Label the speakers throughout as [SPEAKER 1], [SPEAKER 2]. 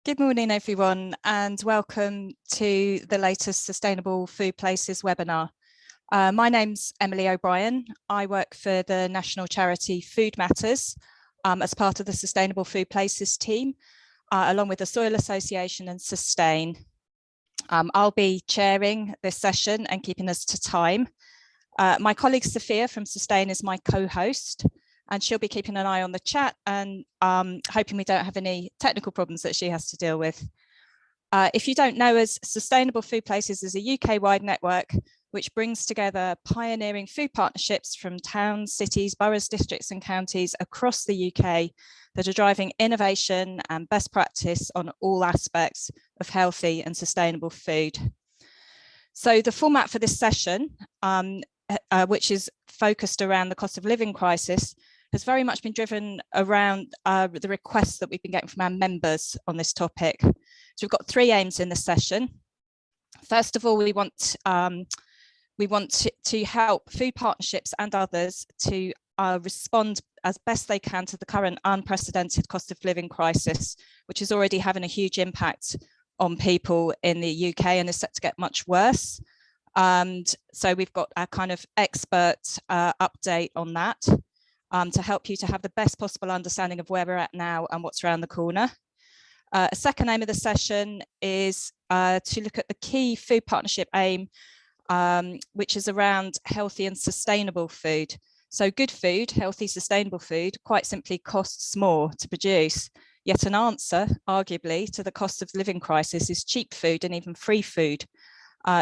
[SPEAKER 1] Good morning, everyone, and welcome to the latest Sustainable Food Places webinar. My name's Emily O'Brien. I work for the national charity Food Matters as part of the Sustainable Food Places team, along with the Soil Association and Sustain. I'll be chairing this session and keeping us to time. My colleague Sophia from Sustain is my co-host, and she'll be keeping an eye on the chat and hoping we don't have any technical problems that she has to deal with. If you don't know us, Sustainable Food Places is a UK-wide network which brings together pioneering food partnerships from towns, cities, boroughs, districts and counties across the UK that are driving innovation and best practice on all aspects of healthy and sustainable food. So the format for this session, which is focused around the cost of living crisis, has very much been driven around the requests that we've been getting from our members on this topic. So we've got three aims in this session. First of all, we want to help food partnerships and others to respond as best they can to the current unprecedented cost of living crisis, which is already having a huge impact on people in the UK and is set to get much worse. So we've got our kind of expert update on that. To help you to have the best possible understanding of where we're at now and what's around the corner. A second aim of the session is to look at the key food partnership aim, which is around healthy and sustainable food. So good food, healthy, sustainable food, quite simply costs more to produce. Yet an answer, arguably, to the cost of living crisis is cheap food and even free food.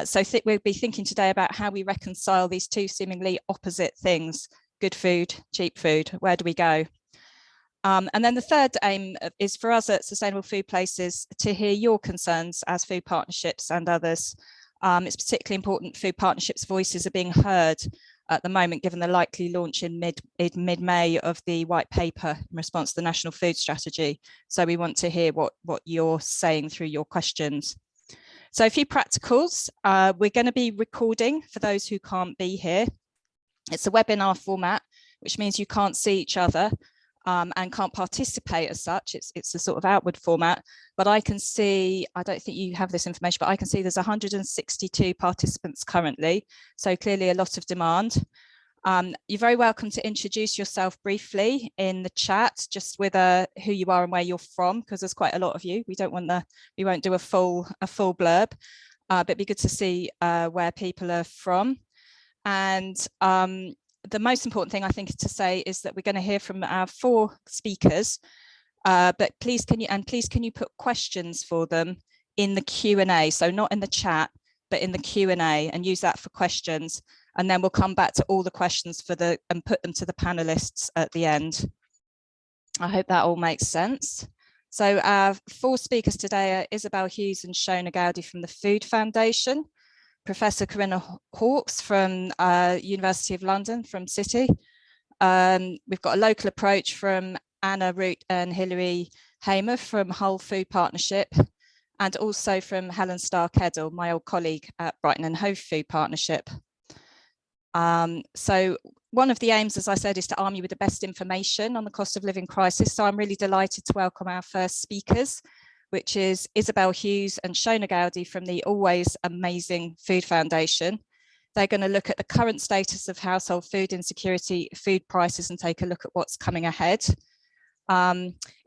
[SPEAKER 1] So we'll be thinking today about how we reconcile these two seemingly opposite things. Good food, cheap food, where do we go? And then the third aim is for us at Sustainable Food Places to hear your concerns as food partnerships and others. It's particularly important food partnerships' voices are being heard at the moment, given the likely launch in mid-May of the white paper in response to the National Food Strategy. So we want to hear what you're saying through your questions. So a few practicals. We're going to be recording for those who can't be here. It's a webinar format, which means you can't see each other and can't participate as such. It's a sort of outward format, but I can see, I don't think you have this information, but I can see there's 162 participants currently. So clearly a lot of demand. You're very welcome to introduce yourself briefly in the chat, just with who you are and where you're from, because there's quite a lot of you. We won't do a full blurb, but it'd be good to see where people are from. And the most important thing I think to say is that we're going to hear from our four speakers, but please can you put questions for them in the Q&A, so not in the chat, but in the Q&A, and use that for questions. And then we'll come back to all the questions and put them to the panelists at the end. I hope that all makes sense. So our four speakers today are Isabel, Hughes and Shona Gowdy from the Food Foundation, Professor Corinna Hawkes from University of London, from City. We've got a local approach from Anna Root and Hilary Hamer from Whole Food Partnership, and also from Helen Starr-Keddle, my old colleague at Brighton and Hove Food Partnership. So one of the aims, as I said, is to arm you with the best information on the cost of living crisis. So I'm really delighted to welcome our first speakers, which is Isabel Hughes and Shona Gowdy from the always amazing Food Foundation. They're going to look at the current status of household food insecurity, food prices, and take a look at what's coming ahead.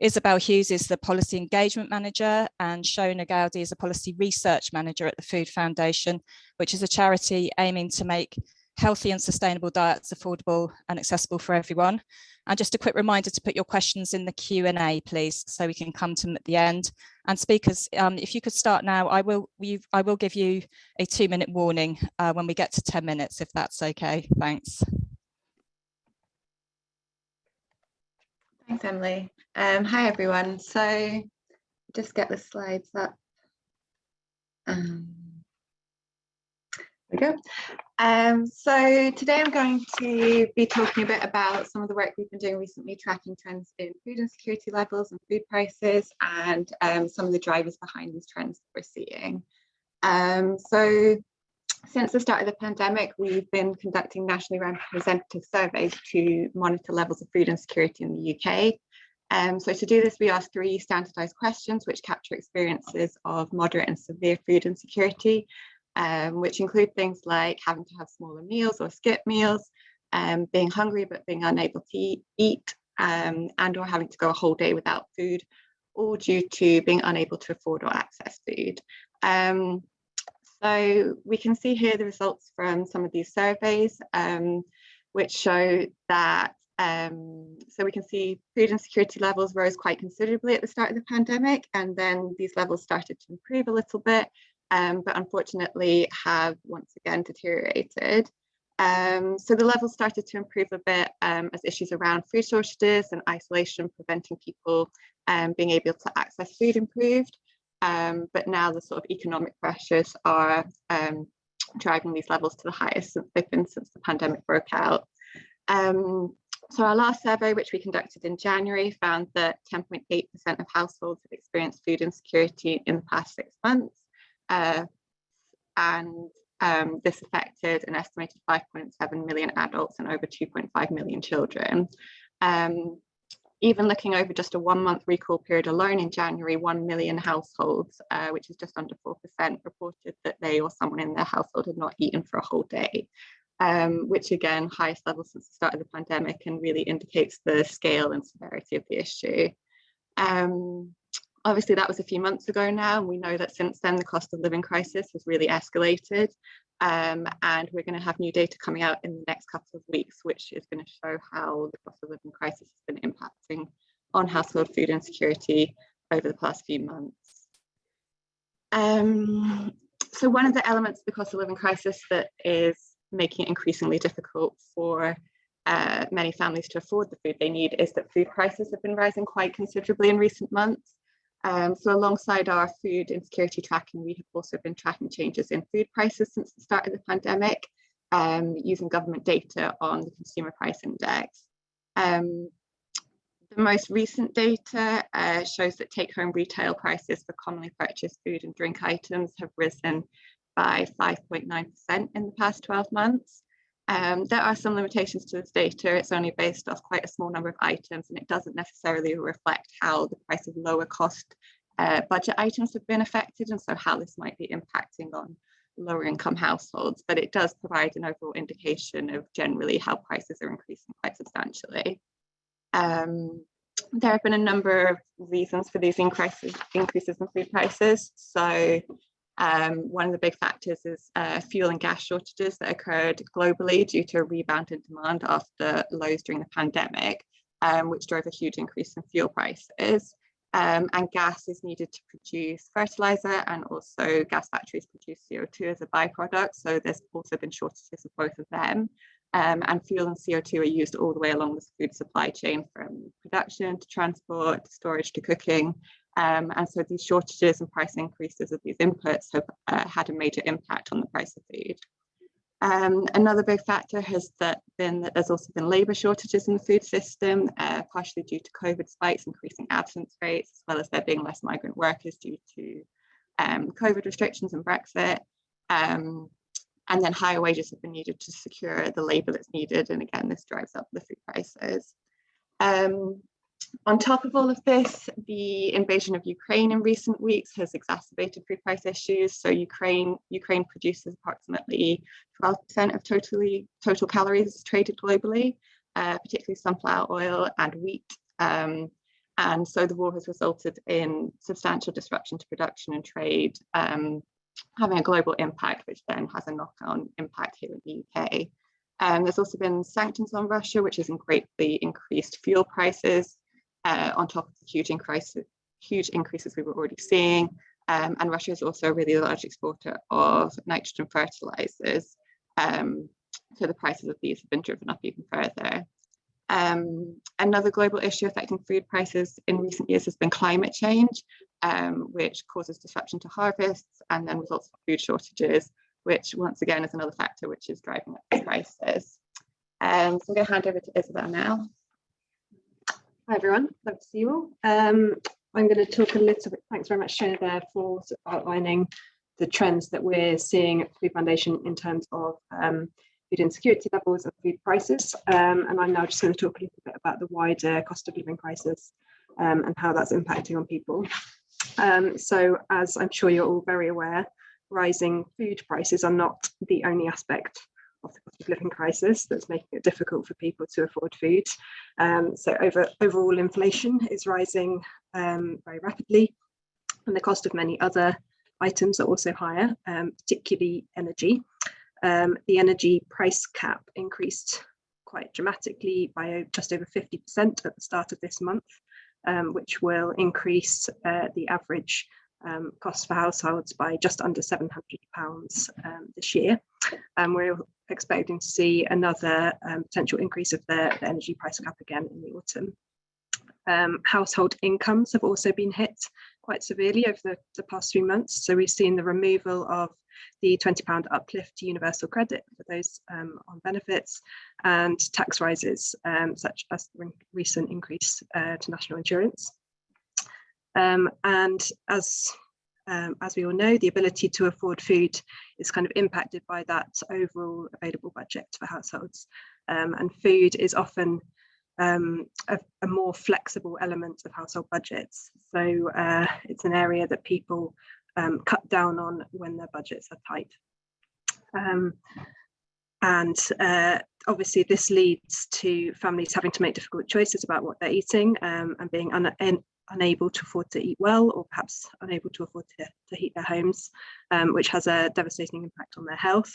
[SPEAKER 1] Isabel Hughes is the Policy Engagement Manager, and Shona Gowdy is a Policy Research Manager at the Food Foundation, which is a charity aiming to make healthy and sustainable diets affordable and accessible for everyone. And just a quick reminder to put your questions in the Q&A, please, so we can come to them at the end. And speakers, if you could start now, I will give you a 2-minute warning when we get to 10 minutes, if that's okay. Thanks.
[SPEAKER 2] Thanks, Emily. Hi, everyone. So just get the slides up. There we go. So today I'm going to be talking a bit about some of the work we've been doing recently, tracking trends in food insecurity levels and food prices, and some of the drivers behind these trends that we're seeing. So since the start of the pandemic, we've been conducting nationally representative surveys to monitor levels of food insecurity in the UK. So to do this, we asked 3 standardized questions which capture experiences of moderate and severe food insecurity, which include things like having to have smaller meals or skip meals, being hungry but being unable to eat, and or having to go a whole day without food, all due to being unable to afford or access food. So we can see here the results from some of these surveys, which show that, so we can see food insecurity levels rose quite considerably at the start of the pandemic, and then these levels started to improve a little bit, but unfortunately have once again deteriorated. So the levels started to improve a bit as issues around food shortages and isolation preventing people being able to access food improved. But now the sort of economic pressures are driving these levels to the highest they've been since the pandemic broke out. So our last survey, which we conducted in January, found that 10.8% of households have experienced food insecurity in the past 6 months. And this affected an estimated 5.7 million adults and over 2.5 million children. Even looking over just a 1-month recall period alone in January, 1 million households, which is just under 4%, reported that they or someone in their household had not eaten for a whole day, which again, highest level since the start of the pandemic, and really indicates the scale and severity of the issue. Obviously, that was a few months ago now, and we know that since then the cost of living crisis has really escalated. And we're going to have new data coming out in the next couple of weeks, which is going to show how the cost of living crisis has been impacting on household food insecurity over the past few months. So one of the elements of the cost of living crisis that is making it increasingly difficult for many families to afford the food they need is that food prices have been rising quite considerably in recent months. So alongside our food insecurity tracking, we have also been tracking changes in food prices since the start of the pandemic, using government data on the Consumer Price Index. The most recent data shows that take-home retail prices for commonly purchased food and drink items have risen by 5.9% in the past 12 months. There are some limitations to this data. It's only based off quite a small number of items, and it doesn't necessarily reflect how the price of lower cost budget items have been affected, and so how this might be impacting on lower income households. But it does provide an overall indication of generally how prices are increasing quite substantially. There have been a number of reasons for these increases in food prices. So one of the big factors is fuel and gas shortages that occurred globally due to a rebound in demand after lows during the pandemic, which drove a huge increase in fuel prices. And gas is needed to produce fertilizer, and also gas factories produce CO2 as a byproduct. So there's also been shortages of both of them. And fuel and CO2 are used all the way along the food supply chain, from production to transport, to storage to cooking. And so these shortages and price increases of these inputs have had a major impact on the price of food. Another big factor has been that there's also been labour shortages in the food system, partially due to COVID spikes, increasing absence rates, as well as there being less migrant workers due to COVID restrictions and Brexit. And then higher wages have been needed to secure the labour that's needed. And again, this drives up the food prices. On top of all of this, the invasion of Ukraine in recent weeks has exacerbated food price issues. So Ukraine produces approximately 12% of total calories traded globally, particularly sunflower oil and wheat. And so the war has resulted in substantial disruption to production and trade, having a global impact, which then has a knock-on impact here in the UK. There's also been sanctions on Russia, which has greatly increased fuel prices, on top of the huge increases we were already seeing. And Russia is also a really large exporter of nitrogen fertilizers. So the prices of these have been driven up even further. Another global issue affecting food prices in recent years has been climate change, which causes disruption to harvests and then results in food shortages, which once again is another factor which is driving up the prices. So I'm going to hand over to Isabel now.
[SPEAKER 3] Hi everyone, love to see you all. I'm going to talk a little bit, thanks very much Shona there for outlining the trends that we're seeing at Food Foundation in terms of food insecurity levels and food prices. And I'm now just going to talk a little bit about the wider cost of living crisis and how that's impacting on people. So as I'm sure you're all very aware, rising food prices are not the only aspect of the cost of living crisis that's making it difficult for people to afford food. So overall inflation is rising very rapidly, and the cost of many other items are also higher, particularly energy. The energy price cap increased quite dramatically by just over 50% at the start of this month, which will increase the average cost for households by just under £700 this year. And we're expecting to see another potential increase of the energy price cap again in the autumn. Household incomes have also been hit quite severely over the past few months. So we've seen the removal of the £20 uplift to universal credit for those on benefits, and tax rises such as the recent increase to national insurance. And as we all know, the ability to afford food is kind of impacted by that overall available budget for households. And food is often a more flexible element of household budgets. So it's an area that people cut down on when their budgets are tight. Obviously this leads to families having to make difficult choices about what they're eating, and being unable to afford to eat well, or perhaps unable to afford to heat their homes, which has a devastating impact on their health,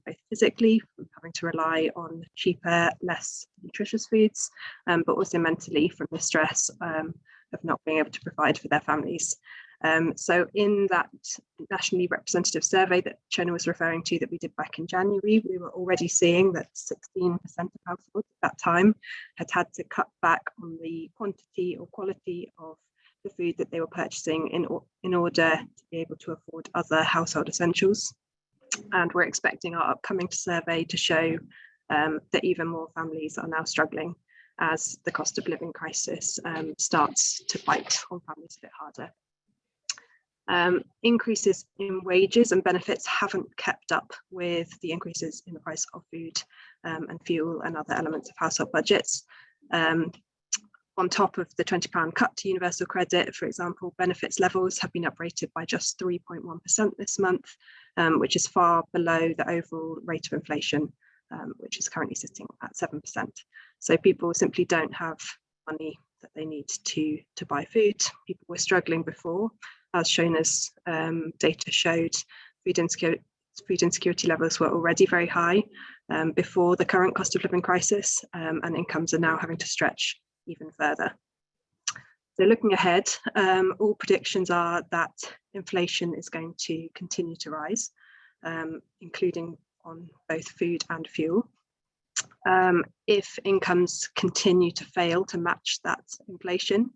[SPEAKER 3] both physically, from having to rely on cheaper, less nutritious foods, but also mentally from the stress of not being able to provide for their families. So in that nationally representative survey that Shona was referring to that we did back in January, we were already seeing that 16% of households at that time had to cut back on the quantity or quality of the food that they were purchasing in order to be able to afford other household essentials. And we're expecting our upcoming survey to show that even more families are now struggling as the cost of living crisis starts to bite on families a bit harder. Increases in wages and benefits haven't kept up with the increases in the price of food and fuel and other elements of household budgets. On top of the £20 cut to universal credit, for example, benefits levels have been uprated by just 3.1% this month, which is far below the overall rate of inflation, which is currently sitting at 7%. So people simply don't have money that they need to buy food. People were struggling before. As Shona's data showed, food insecurity levels were already very high before the current cost of living crisis, and incomes are now having to stretch even further. So looking ahead, all predictions are that inflation is going to continue to rise, including on both food and fuel. If incomes continue to fail to match that inflation,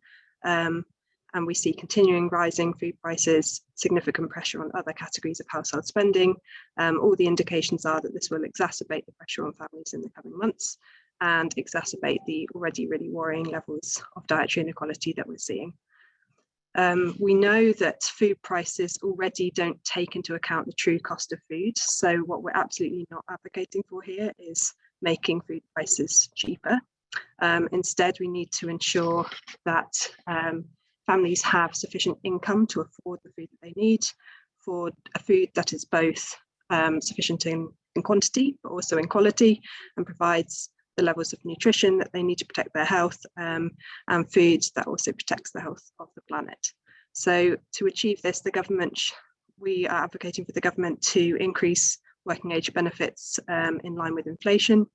[SPEAKER 3] and we see continuing rising food prices, significant pressure on other categories of household spending, all the indications are that this will exacerbate the pressure on families in the coming months and exacerbate the already really worrying levels of dietary inequality that we're seeing. We know that food prices already don't take into account the true cost of food. So what we're absolutely not advocating for here is making food prices cheaper. Instead, we need to ensure that families have sufficient income to afford the food that they need, for a food that is both sufficient in quantity, but also in quality, and provides the levels of nutrition that they need to protect their health, and food that also protects the health of the planet. So to achieve this, we are advocating for the government to increase working age benefits in line with inflation,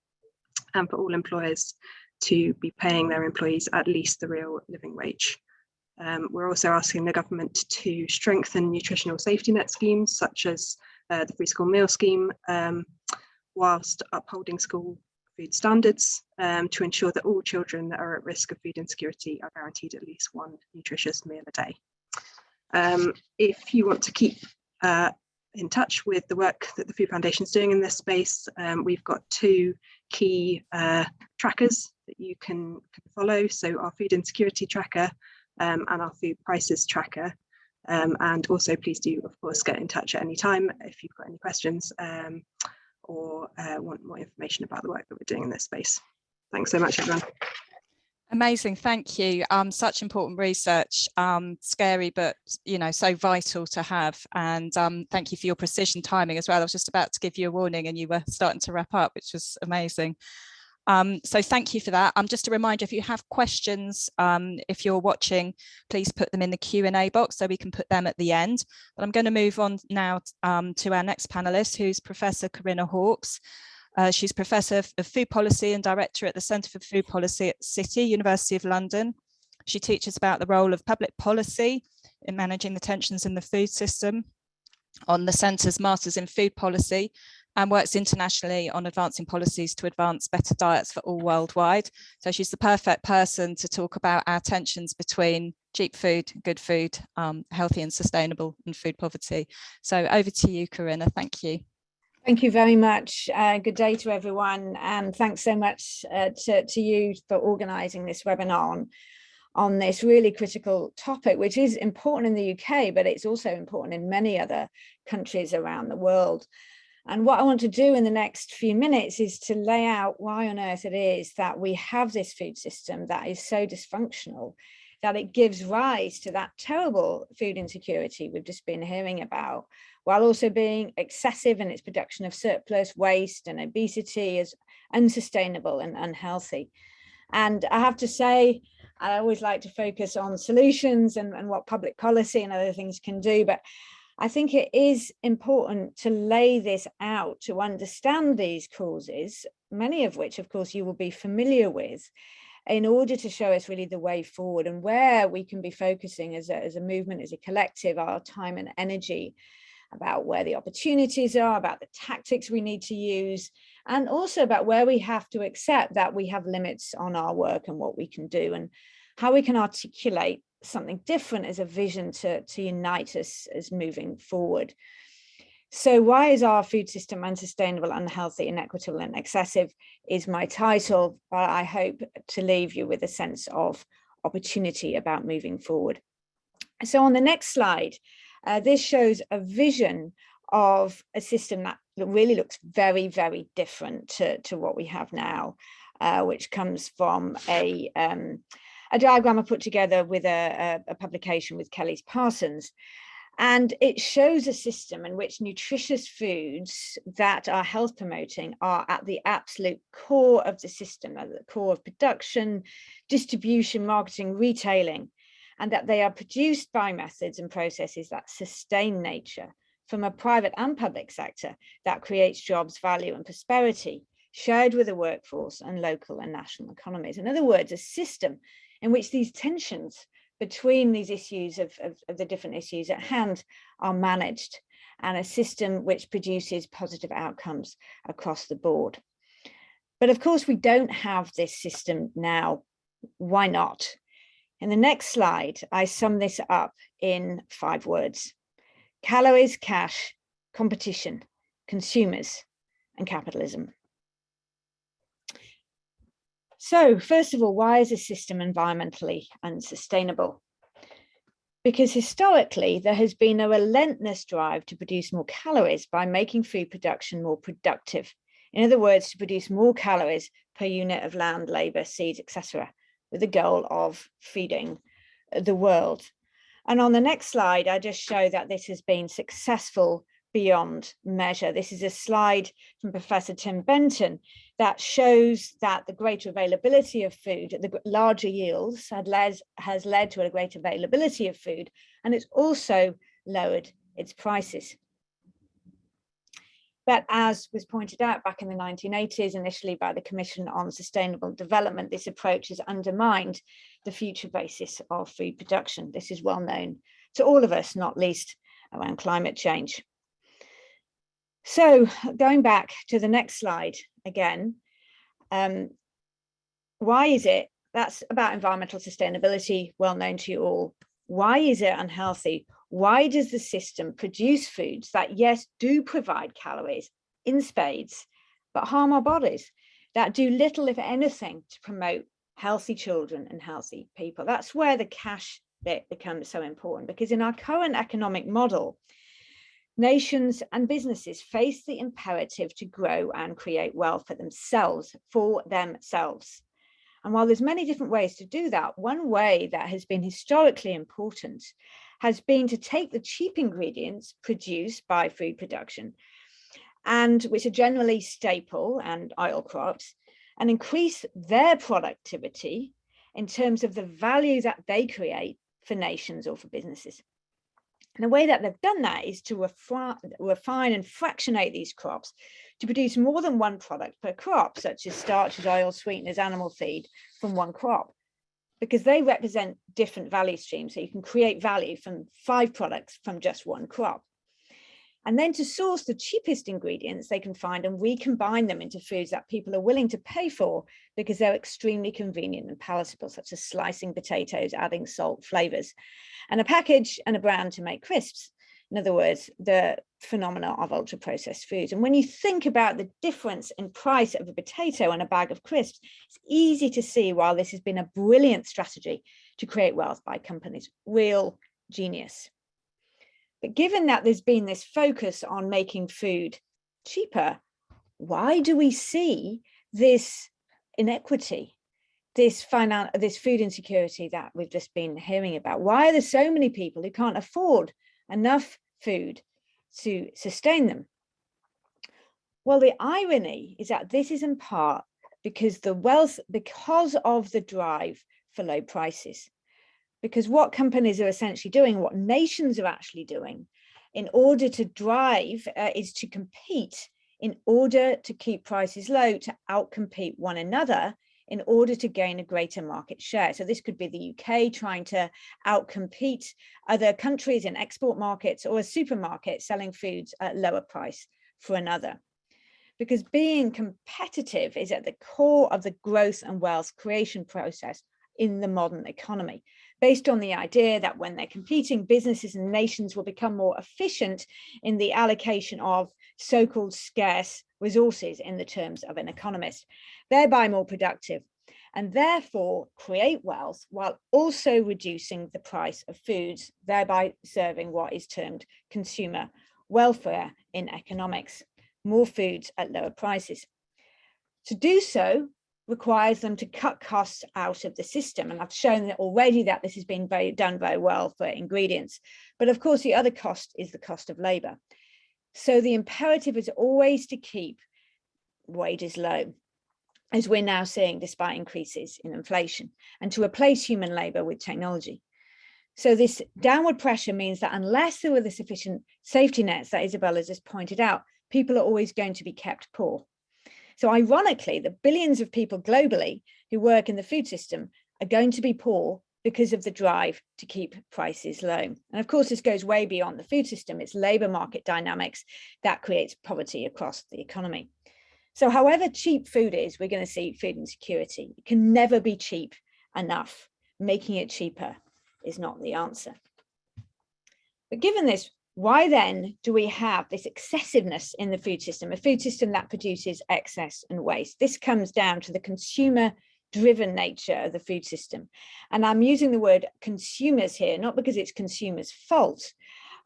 [SPEAKER 3] and for all employers to be paying their employees at least the real living wage. We're also asking the government to strengthen nutritional safety net schemes such as the free school meal scheme, whilst upholding school food standards, to ensure that all children that are at risk of food insecurity are guaranteed at least one nutritious meal a day. If you want to keep in touch with the work that the Food Foundation is doing in this space, we've got two key trackers that you can follow. So our food insecurity tracker and our food prices tracker. And also please do, of course, get in touch at any time if you've got any questions or want more information about the work that we're doing in this space. Thanks so much, everyone.
[SPEAKER 1] Amazing, thank you. Such important research, scary, but so vital to have. And thank you for your precision timing as well. I was just about to give you a warning and you were starting to wrap up, which was amazing. So thank you for that. Just a reminder, if you have questions, if you're watching, please put them in the Q&A box so we can put them at the end. But I'm going to move on now to our next panelist, who's Professor Corinna Hawkes. She's Professor of Food Policy and Director at the Centre for Food Policy at City, University of London. She teaches about the role of public policy in managing the tensions in the food system, on the Centre's Masters in Food Policy, and works internationally on advancing policies to advance better diets for all worldwide. So she's the perfect person to talk about our tensions between cheap food, good food, healthy and sustainable, and food poverty. So over to you, Corinna. Thank you.
[SPEAKER 4] Thank you very much. Good day to everyone. And thanks so much to you for organising this webinar on this really critical topic, which is important in the UK, but it's also important in many other countries around the world. And what I want to do in the next few minutes is to lay out why on earth it is that we have this food system that is so dysfunctional, that it gives rise to that terrible food insecurity we've just been hearing about, while also being excessive in its production of surplus, waste and obesity, is unsustainable and unhealthy. And I have to say, I always like to focus on solutions and what public policy and other things can do, but I think it is important to lay this out, to understand these causes, many of which, of course, you will be familiar with, in order to show us really the way forward and where we can be focusing as a movement, as a collective, our time and energy, about where the opportunities are, about the tactics we need to use, and also about where we have to accept that we have limits on our work and what we can do, and how we can articulate something different as a vision to unite us as moving forward. So why is our food system unsustainable, unhealthy, inequitable and excessive is my title, but I hope to leave you with a sense of opportunity about moving forward. So on the next slide, this shows a vision of a system that really looks very, very different to what we have now, which comes from a diagram I put together with a publication with Kelly's Parsons. And it shows a system in which nutritious foods that are health promoting are at the absolute core of the system, at the core of production, distribution, marketing, retailing, and that they are produced by methods and processes that sustain nature from a private and public sector that creates jobs, value and prosperity, shared with the workforce and local and national economies. In other words, a system in which these tensions between these issues of the different issues at hand are managed, and a system which produces positive outcomes across the board. But of course, we don't have this system now. Why not? In the next slide, I sum this up in 5 words: calories, cash, competition, consumers, and capitalism. So first of all, why is this system environmentally unsustainable? Because historically, there has been a relentless drive to produce more calories by making food production more productive. In other words, to produce more calories per unit of land, labor, seeds, etc., with the goal of feeding the world. And on the next slide, I just show that this has been successful beyond measure. This is a slide from Professor Tim Benton that shows that the greater availability of food, the larger yields has led to a greater availability of food, and it's also lowered its prices. But as was pointed out back in the 1980s, initially by the Commission on Sustainable Development, this approach has undermined the future basis of food production. This is well known to all of us, not least around climate change. So going back to the next slide again, why is it, that's about environmental sustainability, well known to you all. Why is it unhealthy? Why does the system produce foods that, yes, do provide calories in spades, but harm our bodies, that do little, if anything, to promote healthy children and healthy people? That's where the cash bit becomes so important, because in our current economic model, nations and businesses face the imperative to grow and create wealth for themselves. And while there's many different ways to do that, one way that has been historically important has been to take the cheap ingredients produced by food production, and which are generally staple and oil crops, and increase their productivity in terms of the value that they create for nations or for businesses. And the way that they've done that is to refine and fractionate these crops to produce more than one product per crop, such as starches, oil, sweeteners, animal feed from one crop, because they represent different value streams. So you can create value from 5 products from just one crop. And then to source the cheapest ingredients they can find and recombine them into foods that people are willing to pay for because they're extremely convenient and palatable, such as slicing potatoes, adding salt, flavors, and a package and a brand to make crisps. In other words, the phenomena of ultra processed foods. And when you think about the difference in price of a potato and a bag of crisps, it's easy to see why this has been a brilliant strategy to create wealth by companies. Real genius. But given that there's been this focus on making food cheaper, why do we see this inequity, this food insecurity that we've just been hearing about? Why are there so many people who can't afford enough food to sustain them? Well, the irony is that this is in part because of the drive for low prices. Because what companies are essentially doing, what nations are actually doing in order to drive is to compete in order to keep prices low, to outcompete one another in order to gain a greater market share. So this could be the UK trying to outcompete other countries in export markets, or a supermarket selling foods at lower price for another. Because being competitive is at the core of the growth and wealth creation process in the modern economy, based on the idea that when they're competing, businesses and nations will become more efficient in the allocation of so-called scarce resources in the terms of an economist, thereby more productive, and therefore create wealth while also reducing the price of foods, thereby serving what is termed consumer welfare in economics, more foods at lower prices. To do so requires them to cut costs out of the system. And I've shown that already that this has been done very well for ingredients. But of course, the other cost is the cost of labor. So the imperative is always to keep wages low, as we're now seeing despite increases in inflation, and to replace human labor with technology. So this downward pressure means that unless there are the sufficient safety nets that Isabel has just pointed out, people are always going to be kept poor. So ironically, the billions of people globally who work in the food system are going to be poor because of the drive to keep prices low. And of course, this goes way beyond the food system. It's labor market dynamics that creates poverty across the economy. So however cheap food is, we're going to see food insecurity. It can never be cheap enough. Making it cheaper is not the answer. But given this, why then do we have this excessiveness in the food system, a food system that produces excess and waste? This comes down to the consumer-driven nature of the food system. And I'm using the word consumers here, not because it's consumers' fault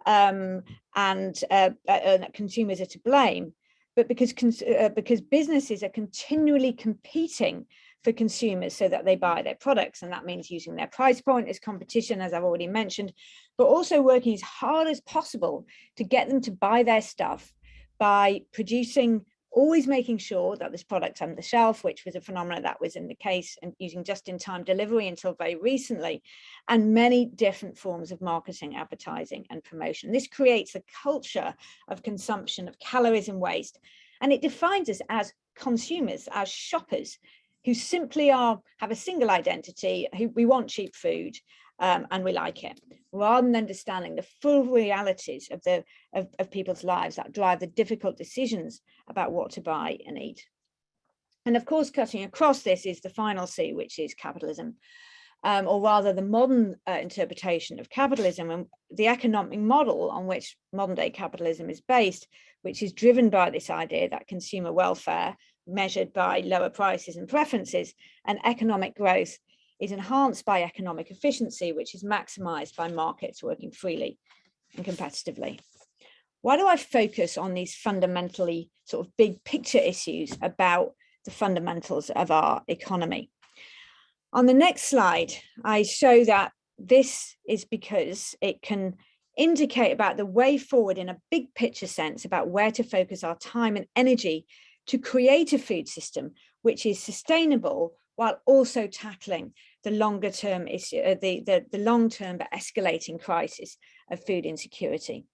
[SPEAKER 4] and consumers are to blame, but because businesses are continually competing for consumers so that they buy their products. And that means using their price point as competition, as I've already mentioned, but also working as hard as possible to get them to buy their stuff by producing, always making sure that this product's on the shelf, which was a phenomenon that was in the case, and using just-in-time delivery until very recently, and many different forms of marketing, advertising, and promotion. This creates a culture of consumption, of calories and waste, and it defines us as consumers, as shoppers, who simply have a single identity, who we want cheap food and we like it, rather than understanding the full realities of people's lives that drive the difficult decisions about what to buy and eat. And of course, cutting across this is the final C, which is capitalism, or rather the modern interpretation of capitalism, and the economic model on which modern day capitalism is based, which is driven by this idea that consumer welfare measured by lower prices and preferences, and economic growth is enhanced by economic efficiency, which is maximized by markets working freely and competitively. Why do I focus on these fundamentally sort of big picture issues about the fundamentals of our economy? On the next slide, I show that this is because it can indicate about the way forward in a big picture sense about where to focus our time and energy to create a food system which is sustainable while also tackling the longer term issue, the long-term but escalating crisis of food insecurity.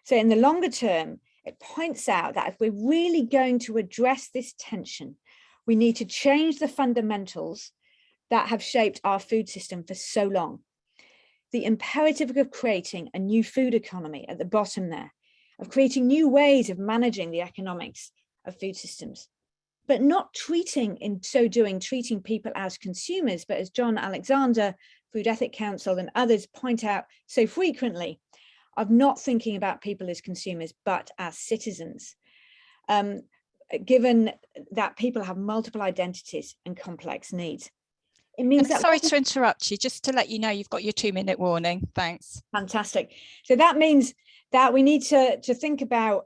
[SPEAKER 4] So in the longer term, it points out that if we're really going to address this tension, we need to change the fundamentals that have shaped our food system for so long. The imperative of creating a new food economy at the bottom there, of creating new ways of managing the economics of food systems, but not treating, in so doing, treating people as consumers, but as John Alexander, Food Ethic Council and others point out so frequently, of not thinking about people as consumers, but as citizens. Given that people have multiple identities and complex needs. It means that—
[SPEAKER 1] sorry to interrupt you, just to let you know you've got your 2-minute warning. Thanks.
[SPEAKER 4] Fantastic. So that means that we need to think about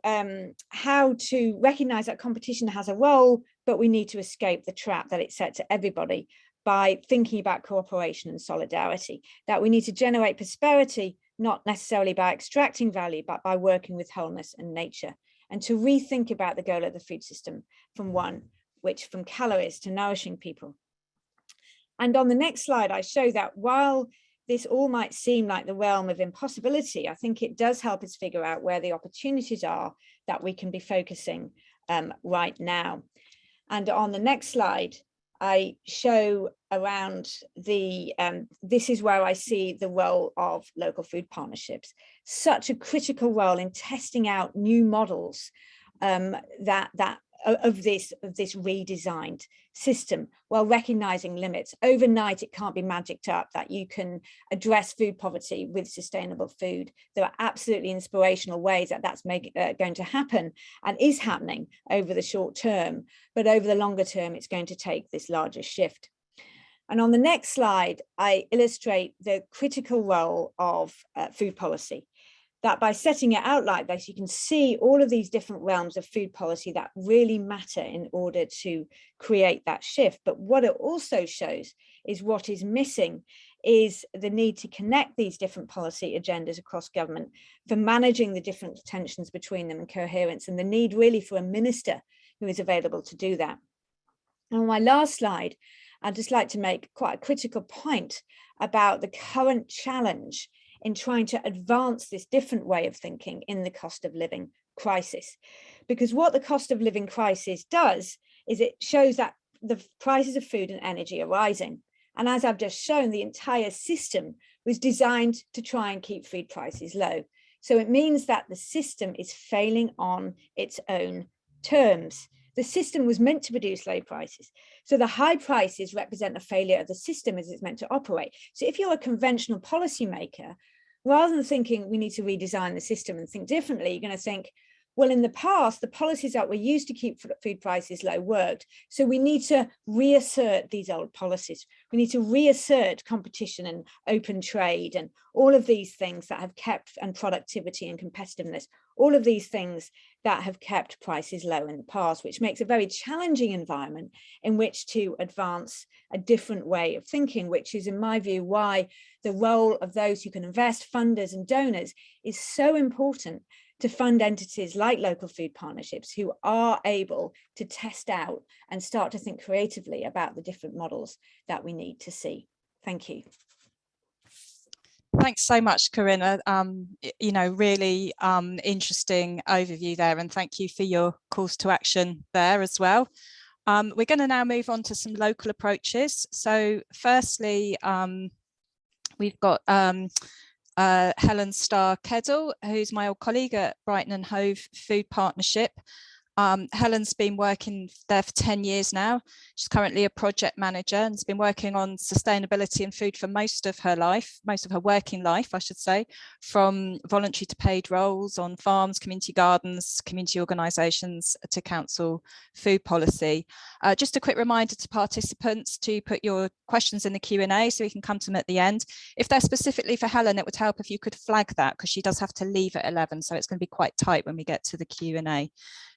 [SPEAKER 4] how to recognize that competition has a role, but we need to escape the trap that it sets to everybody by thinking about cooperation and solidarity, that we need to generate prosperity, not necessarily by extracting value, but by working with wholeness and nature, and to rethink about the goal of the food system from calories to nourishing people. And on the next slide, I show that while this all might seem like the realm of impossibility, I think it does help us figure out where the opportunities are that we can be focusing right now. And on the next slide, I show around this is where I see the role of local food partnerships, such a critical role in testing out new models of this redesigned system, while recognizing limits. Overnight, it can't be magicked up that you can address food poverty with sustainable food. There are absolutely inspirational ways that that's going to happen and is happening over the short term, but over the longer term, it's going to take this larger shift. And on the next slide, I illustrate the critical role of food policy. That by setting it out like this, you can see all of these different realms of food policy that really matter in order to create that shift. But what it also shows is what is missing is the need to connect these different policy agendas across government for managing the different tensions between them and coherence, and the need really for a minister who is available to do that. And on my last slide, I'd just like to make quite a critical point about the current challenge in trying to advance this different way of thinking in the cost of living crisis. Because what the cost of living crisis does is it shows that the prices of food and energy are rising. And as I've just shown, the entire system was designed to try and keep food prices low. So it means that the system is failing on its own terms. The system was meant to produce low prices. So the high prices represent a failure of the system as it's meant to operate. So if you're a conventional policymaker, rather than thinking we need to redesign the system and think differently, you're going to think, well, in the past, the policies that were used to keep food prices low worked. So we need to reassert these old policies. We need to reassert competition and open trade and all of these things that have kept, and productivity and competitiveness, all of these things that have kept prices low in the past, which makes a very challenging environment in which to advance a different way of thinking, which is, in my view, why the role of those who can invest, funders and donors, is so important to fund entities like local food partnerships who are able to test out and start to think creatively about the different models that we need to see. Thank you.
[SPEAKER 1] Thanks so much, Corinna. Really interesting overview there, and thank you for your calls to action there as well. We're going to now move on to some local approaches. So firstly, we've got Helen Starr-Kedel, who's my old colleague at Brighton and Hove Food Partnership. Helen's been working there for 10 years now. She's currently a project manager and has been working on sustainability and food for most of her working life, I should say, from voluntary to paid roles on farms, community gardens, community organisations to council food policy. Just a quick reminder to participants to put your questions in the Q&A so we can come to them at the end. If they're specifically for Helen, it would help if you could flag that, because she does have to leave at 11, so it's going to be quite tight when we get to the Q&A.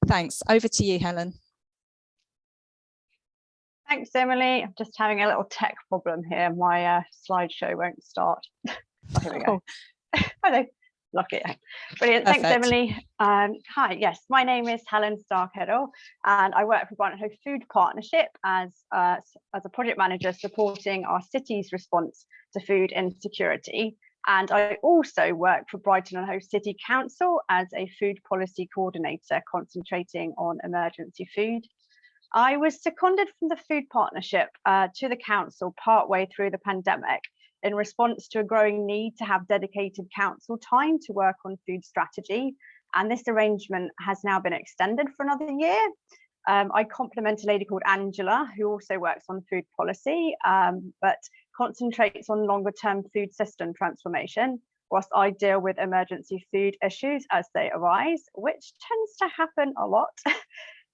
[SPEAKER 1] Thanks. Over to you, Helen.
[SPEAKER 5] Thanks, Emily. I'm just having a little tech problem here. My slideshow won't start. Oh, here we go. Hello. Lucky. Brilliant.
[SPEAKER 1] Perfect.
[SPEAKER 5] Thanks, Emily. Hi. Yes, my name is Helen Starkheddle, and I work for Brighton Hove Food Partnership as a project manager supporting our city's response to food insecurity. And I also work for Brighton and Hove City Council as a food policy coordinator, concentrating on emergency food. I was seconded from the Food Partnership to the council partway through the pandemic in response to a growing need to have dedicated council time to work on food strategy. And this arrangement has now been extended for another year. I complement a lady called Angela, who also works on food policy, but concentrates on longer term food system transformation, whilst I deal with emergency food issues as they arise, which tends to happen a lot.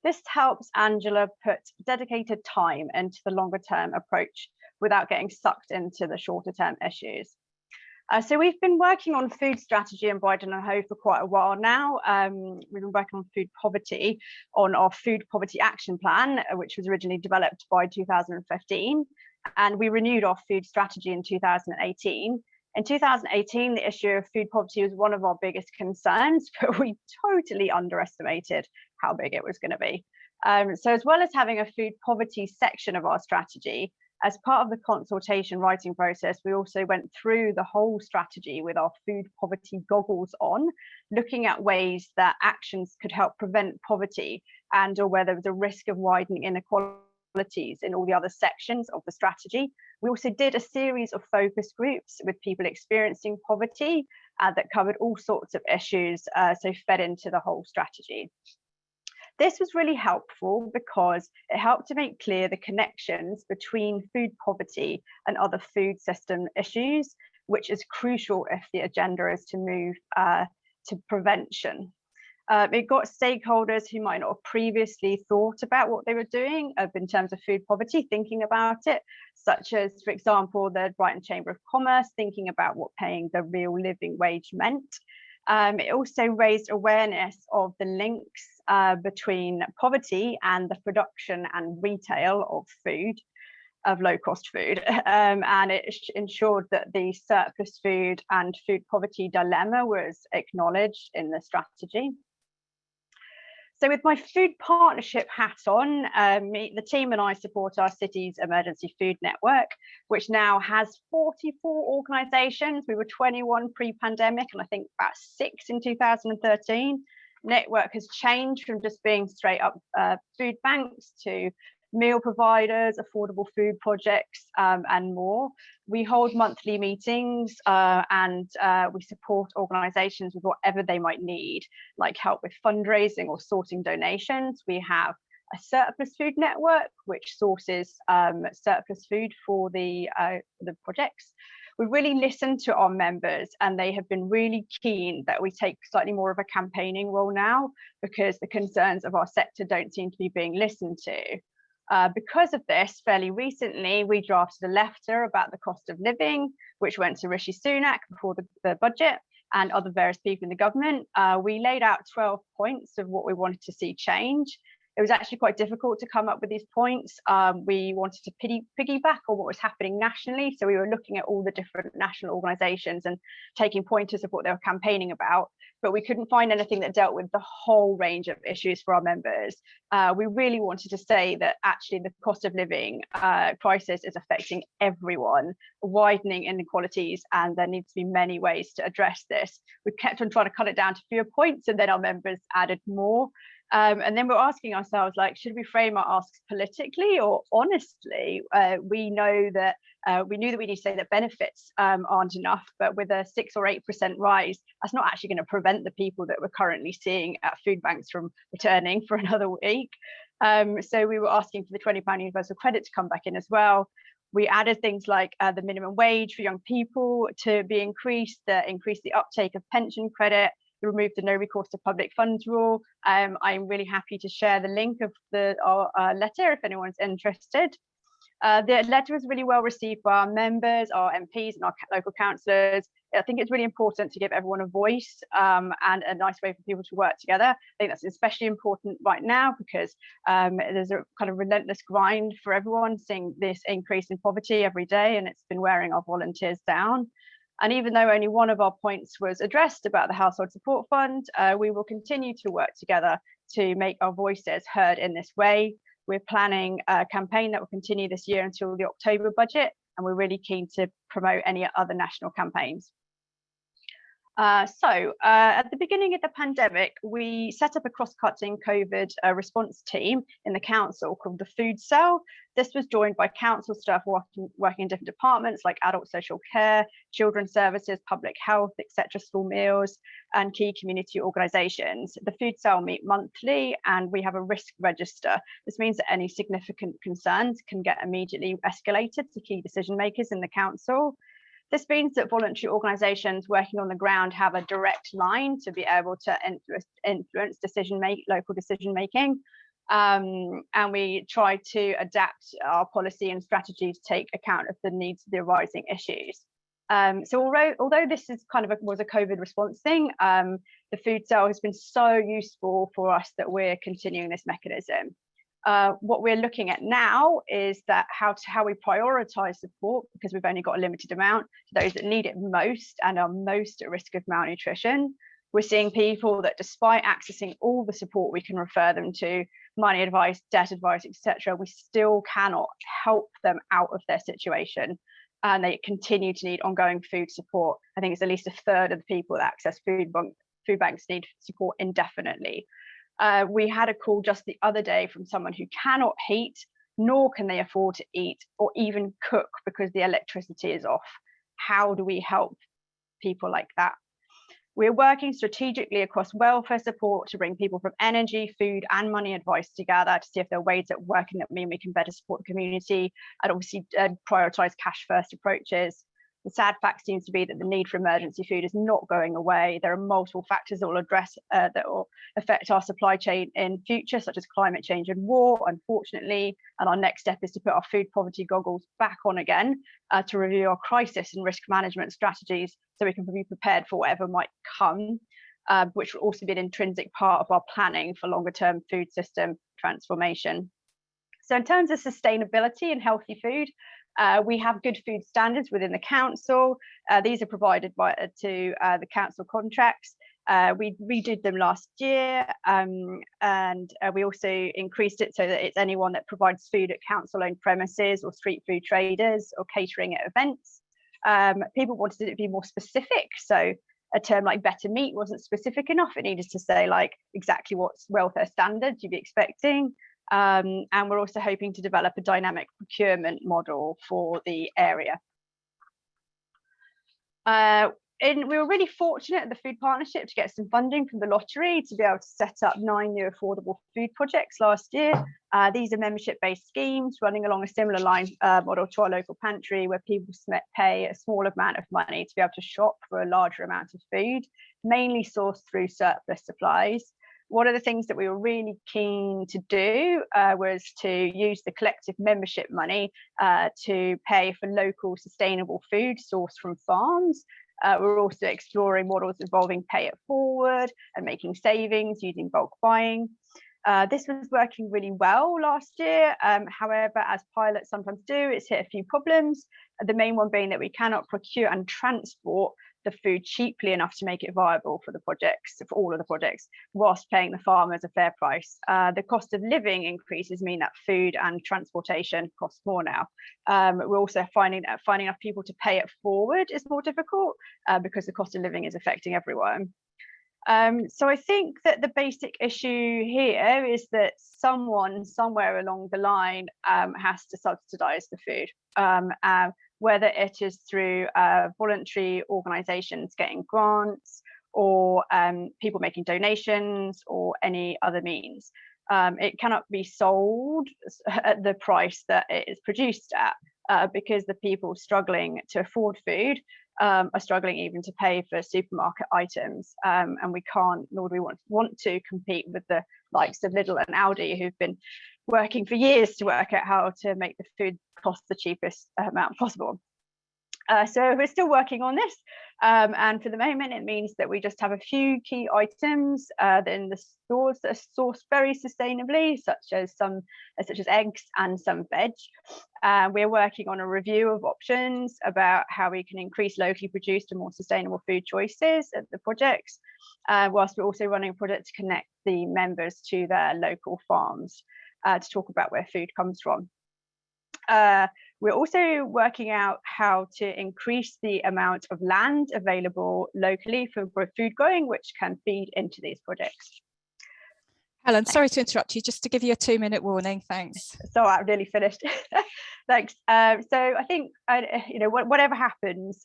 [SPEAKER 5] This helps Angela put dedicated time into the longer term approach without getting sucked into the shorter term issues. So we've been working on food strategy in Brighton and Hove for quite a while now. We've been working on food poverty on our food poverty action plan, which was originally developed by 2015. And we renewed our food strategy in 2018. In 2018, the issue of food poverty was one of our biggest concerns, but we totally underestimated how big it was going to be. So as well as having a food poverty section of our strategy, as part of the consultation writing process, we also went through the whole strategy with our food poverty goggles on, looking at ways that actions could help prevent poverty and or where there was a risk of widening inequalities in all the other sections of the strategy. We also did a series of focus groups with people experiencing poverty that covered all sorts of issues, so fed into the whole strategy. This was really helpful because it helped to make clear the connections between food poverty and other food system issues, which is crucial if the agenda is to move to prevention. It got stakeholders who might not have previously thought about what they were doing in terms of food poverty, thinking about it, such as, for example, the Brighton Chamber of Commerce, thinking about what paying the real living wage meant. It also raised awareness of the links between poverty and the production and retail of food, of low-cost food, and it ensured that the surplus food and food poverty dilemma was acknowledged in the strategy. So with my food partnership hat on, the team and I support our city's emergency food network, which now has 44 organisations. We were 21 pre-pandemic and I think about 6 in 2013. Network has changed from just being straight up food banks to meal providers, affordable food projects, and more. We hold monthly meetings and we support organisations with whatever they might need, like help with fundraising or sorting donations. We have a surplus food network, which sources surplus food for the projects. We really listen to our members and they have been really keen that we take slightly more of a campaigning role now because the concerns of our sector don't seem to be being listened to. Because of this, fairly recently, we drafted a letter about the cost of living, which went to Rishi Sunak before the budget and other various people in the government. We laid out 12 points of what we wanted to see change. It was actually quite difficult to come up with these points. We wanted to piggyback on what was happening nationally. So we were looking at all the different national organisations and taking pointers of what they were campaigning about. But we couldn't find anything that dealt with the whole range of issues for our members. We really wanted to say that actually the cost of living crisis is affecting everyone, widening inequalities, and there needs to be many ways to address this. We kept on trying to cut it down to fewer points, and then our members added more. And then we're asking ourselves, like, should we frame our asks politically or honestly? We knew that we need to say that benefits aren't enough, but with a 6 or 8% rise, that's not actually going to prevent the people that we're currently seeing at food banks from returning for another week. So we were asking for the £20 universal credit to come back in as well. We added things like the minimum wage for young people to be increased, increase the uptake of pension credit, removed the no recourse to public funds rule. I'm really happy to share the link of our letter if anyone's interested. The letter was really well received by our members, our MPs and our local councillors. I think it's really important to give everyone a voice and a nice way for people to work together. I think that's especially important right now because there's a kind of relentless grind for everyone, seeing this increase in poverty every day, and it's been wearing our volunteers down. And even though only one of our points was addressed about the Household Support Fund, we will continue to work together to make our voices heard in this way. We're planning a campaign that will continue this year until the October budget, and we're really keen to promote any other national campaigns. At the beginning of the pandemic, we set up a cross-cutting COVID response team in the council called the Food Cell. This was joined by council staff working in different departments like adult social care, children's services, public health, etc., school meals, and key community organisations. The Food Cell meet monthly, and we have a risk register. This means that any significant concerns can get immediately escalated to key decision makers in the council. This means that voluntary organisations working on the ground have a direct line to be able to influence local decision making. And we try to adapt our policy and strategy to take account of the needs of the arising issues. So although this is was a COVID response thing, the Food Cell has been so useful for us that we're continuing this mechanism. What we're looking at now is that how we prioritise support, because we've only got a limited amount, to those that need it most and are most at risk of malnutrition. We're seeing people that, despite accessing all the support we can refer them to, money advice, debt advice, etc., we still cannot help them out of their situation, and they continue to need ongoing food support. I think it's at least a third of the people that access food banks need support indefinitely. We had a call just the other day from someone who cannot heat, nor can they afford to eat or even cook because the electricity is off. How do we help people like that? We're working strategically across welfare support to bring people from energy, food, and money advice together to see if there are ways that working that mean we can better support the community, and obviously prioritise cash first approaches. The sad fact seems to be that the need for emergency food is not going away. There are multiple factors that will affect our supply chain in future, such as climate change and war, unfortunately. And our next step is to put our food poverty goggles back on again to review our crisis and risk management strategies so we can be prepared for whatever might come, which will also be an intrinsic part of our planning for longer term food system transformation. So in terms of sustainability and healthy food, we have good food standards within the council. These are provided to the council contracts. We redid them last year, and we also increased it so that it's anyone that provides food at council-owned premises or street food traders or catering at events. People wanted it to be more specific, so a term like better meat wasn't specific enough. It needed to say like exactly what welfare standards you'd be expecting. And we're also hoping to develop a dynamic procurement model for the area. We were really fortunate at the Food Partnership to get some funding from the lottery to be able to set up 9 new affordable food projects last year. These are membership-based schemes running along a similar line model to our local pantry, where people pay a small amount of money to be able to shop for a larger amount of food, mainly sourced through surplus supplies. One of the things that we were really keen to do was to use the collective membership money to pay for local sustainable food sourced from farms. We're also exploring models involving pay it forward and making savings using bulk buying. This was working really well last year. However, as pilots sometimes do, it's hit a few problems. The main one being that we cannot procure and transport the food cheaply enough to make it viable for the projects, for all of the projects, whilst paying the farmers a fair price. The cost of living increases mean that food and transportation cost more now. We're also finding enough people to pay it forward is more difficult because the cost of living is affecting everyone. So I think that the basic issue here is that someone somewhere along the line has to subsidise the food, whether it is through voluntary organisations getting grants or people making donations or any other means. It cannot be sold at the price that it is produced at because the people struggling to afford food are struggling even to pay for supermarket items, and we can't, nor do we want to compete with the likes of Lidl and Aldi, who've been working for years to work out how to make the food cost the cheapest amount possible. So we're still working on this, and for the moment it means that we just have a few key items in the stores that are sourced very sustainably, such as eggs and some veg. We're working on a review of options about how we can increase locally produced and more sustainable food choices at the projects, whilst we're also running a project to connect the members to their local farms to talk about where food comes from. We're also working out how to increase the amount of land available locally for food growing, which can feed into these projects.
[SPEAKER 1] Helen, sorry to interrupt you, just to give you a 2-minute warning, thanks.
[SPEAKER 5] So I'm nearly finished. Thanks. So I think, whatever happens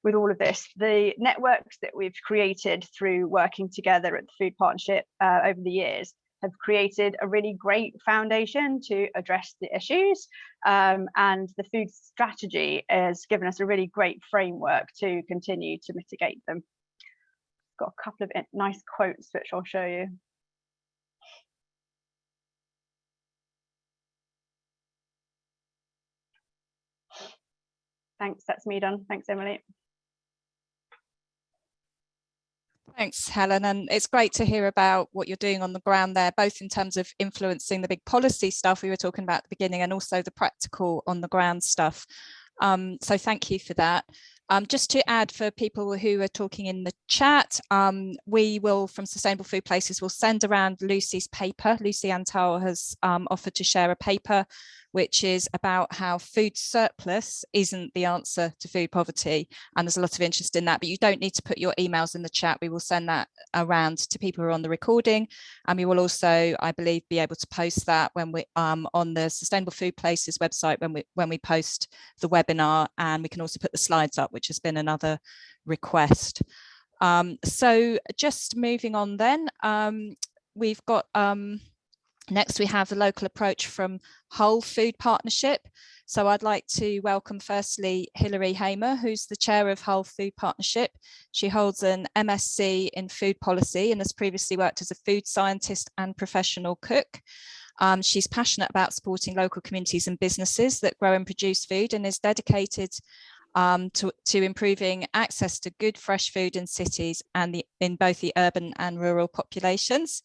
[SPEAKER 5] with all of this, the networks that we've created through working together at the Food Partnership over the years have created a really great foundation to address the issues, and the food strategy has given us a really great framework to continue to mitigate them. Got a couple of nice quotes which I'll show you. Thanks, that's me done. Thanks, Emily.
[SPEAKER 1] Thanks, Helen. And it's great to hear about what you're doing on the ground there, both in terms of influencing the big policy stuff we were talking about at the beginning and also the practical on the ground stuff. So thank you for that. Just to add for people who are talking in the chat, we will, from Sustainable Food Places, will send around Lucy's paper. Lucy Antal has offered to share a paper which is about how food surplus isn't the answer to food poverty. And there's a lot of interest in that, but you don't need to put your emails in the chat. We will send that around to people who are on the recording. And we will also, I believe, be able to post that when we on the Sustainable Food Places website when we post the webinar, and we can also put the slides up, which has been another request. So just moving on then, we've got next we have the local approach from Hull Food Partnership. So I'd like to welcome firstly Hilary Hamer, who's the chair of Hull Food Partnership. She holds an MSc in food policy and has previously worked as a food scientist and professional cook. She's passionate about supporting local communities and businesses that grow and produce food, and is dedicated to improving access to good fresh food in cities and in both the urban and rural populations.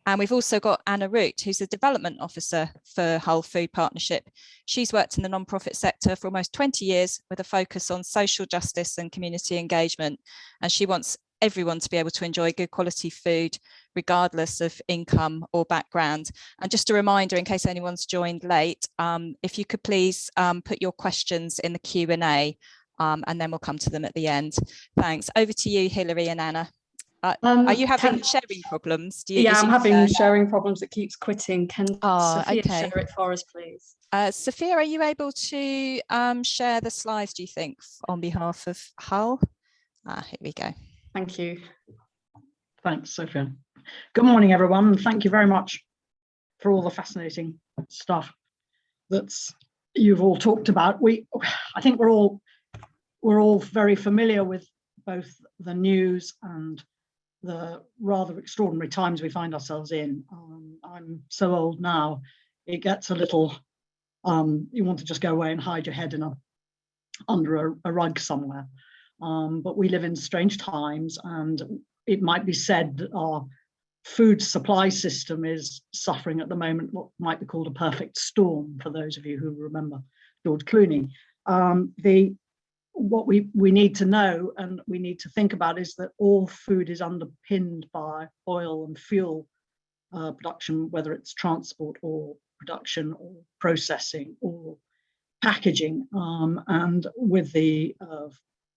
[SPEAKER 1] And we've also got Anna Root, who's the development officer for Hull Food Partnership. She's worked in the nonprofit sector for almost 20 years with a focus on social justice and community engagement. And she wants everyone to be able to enjoy good quality food, regardless of income or background. And just a reminder, in case anyone's joined late, if you could please put your questions in the Q&A, and then we'll come to them at the end. Thanks. Over to you, Hilary and Anna. Are you having sharing problems?
[SPEAKER 6] Yeah, I'm having sharing problems. It keeps quitting. Can Sophia
[SPEAKER 1] okay.
[SPEAKER 6] share it for us, please?
[SPEAKER 1] Sophia, are you able to share the slides, do you think, on behalf of Hull? Here we go.
[SPEAKER 6] Thank you.
[SPEAKER 7] Thanks, Sophia. Good morning, everyone. Thank you very much for all the fascinating stuff that you've all talked about. I think we're all very familiar with both the news and the rather extraordinary times we find ourselves in. I'm so old now, it gets a little, you want to just go away and hide your head under a rug somewhere. But we live in strange times, and it might be said that our food supply system is suffering at the moment what might be called a perfect storm, for those of you who remember George Clooney. What we need to know and we need to think about is that all food is underpinned by oil and fuel production, whether it's transport or production or processing or packaging. And with the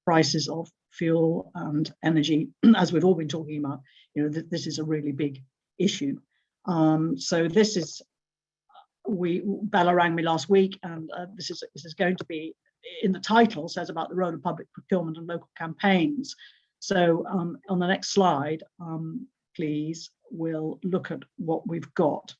[SPEAKER 7] prices of fuel and energy, as we've all been talking about, this is a really big issue. So this is, Bella rang me last week, and this is going to be, in the title, says about the role of public procurement and local campaigns. So on the next slide, please, we'll look at what we've got.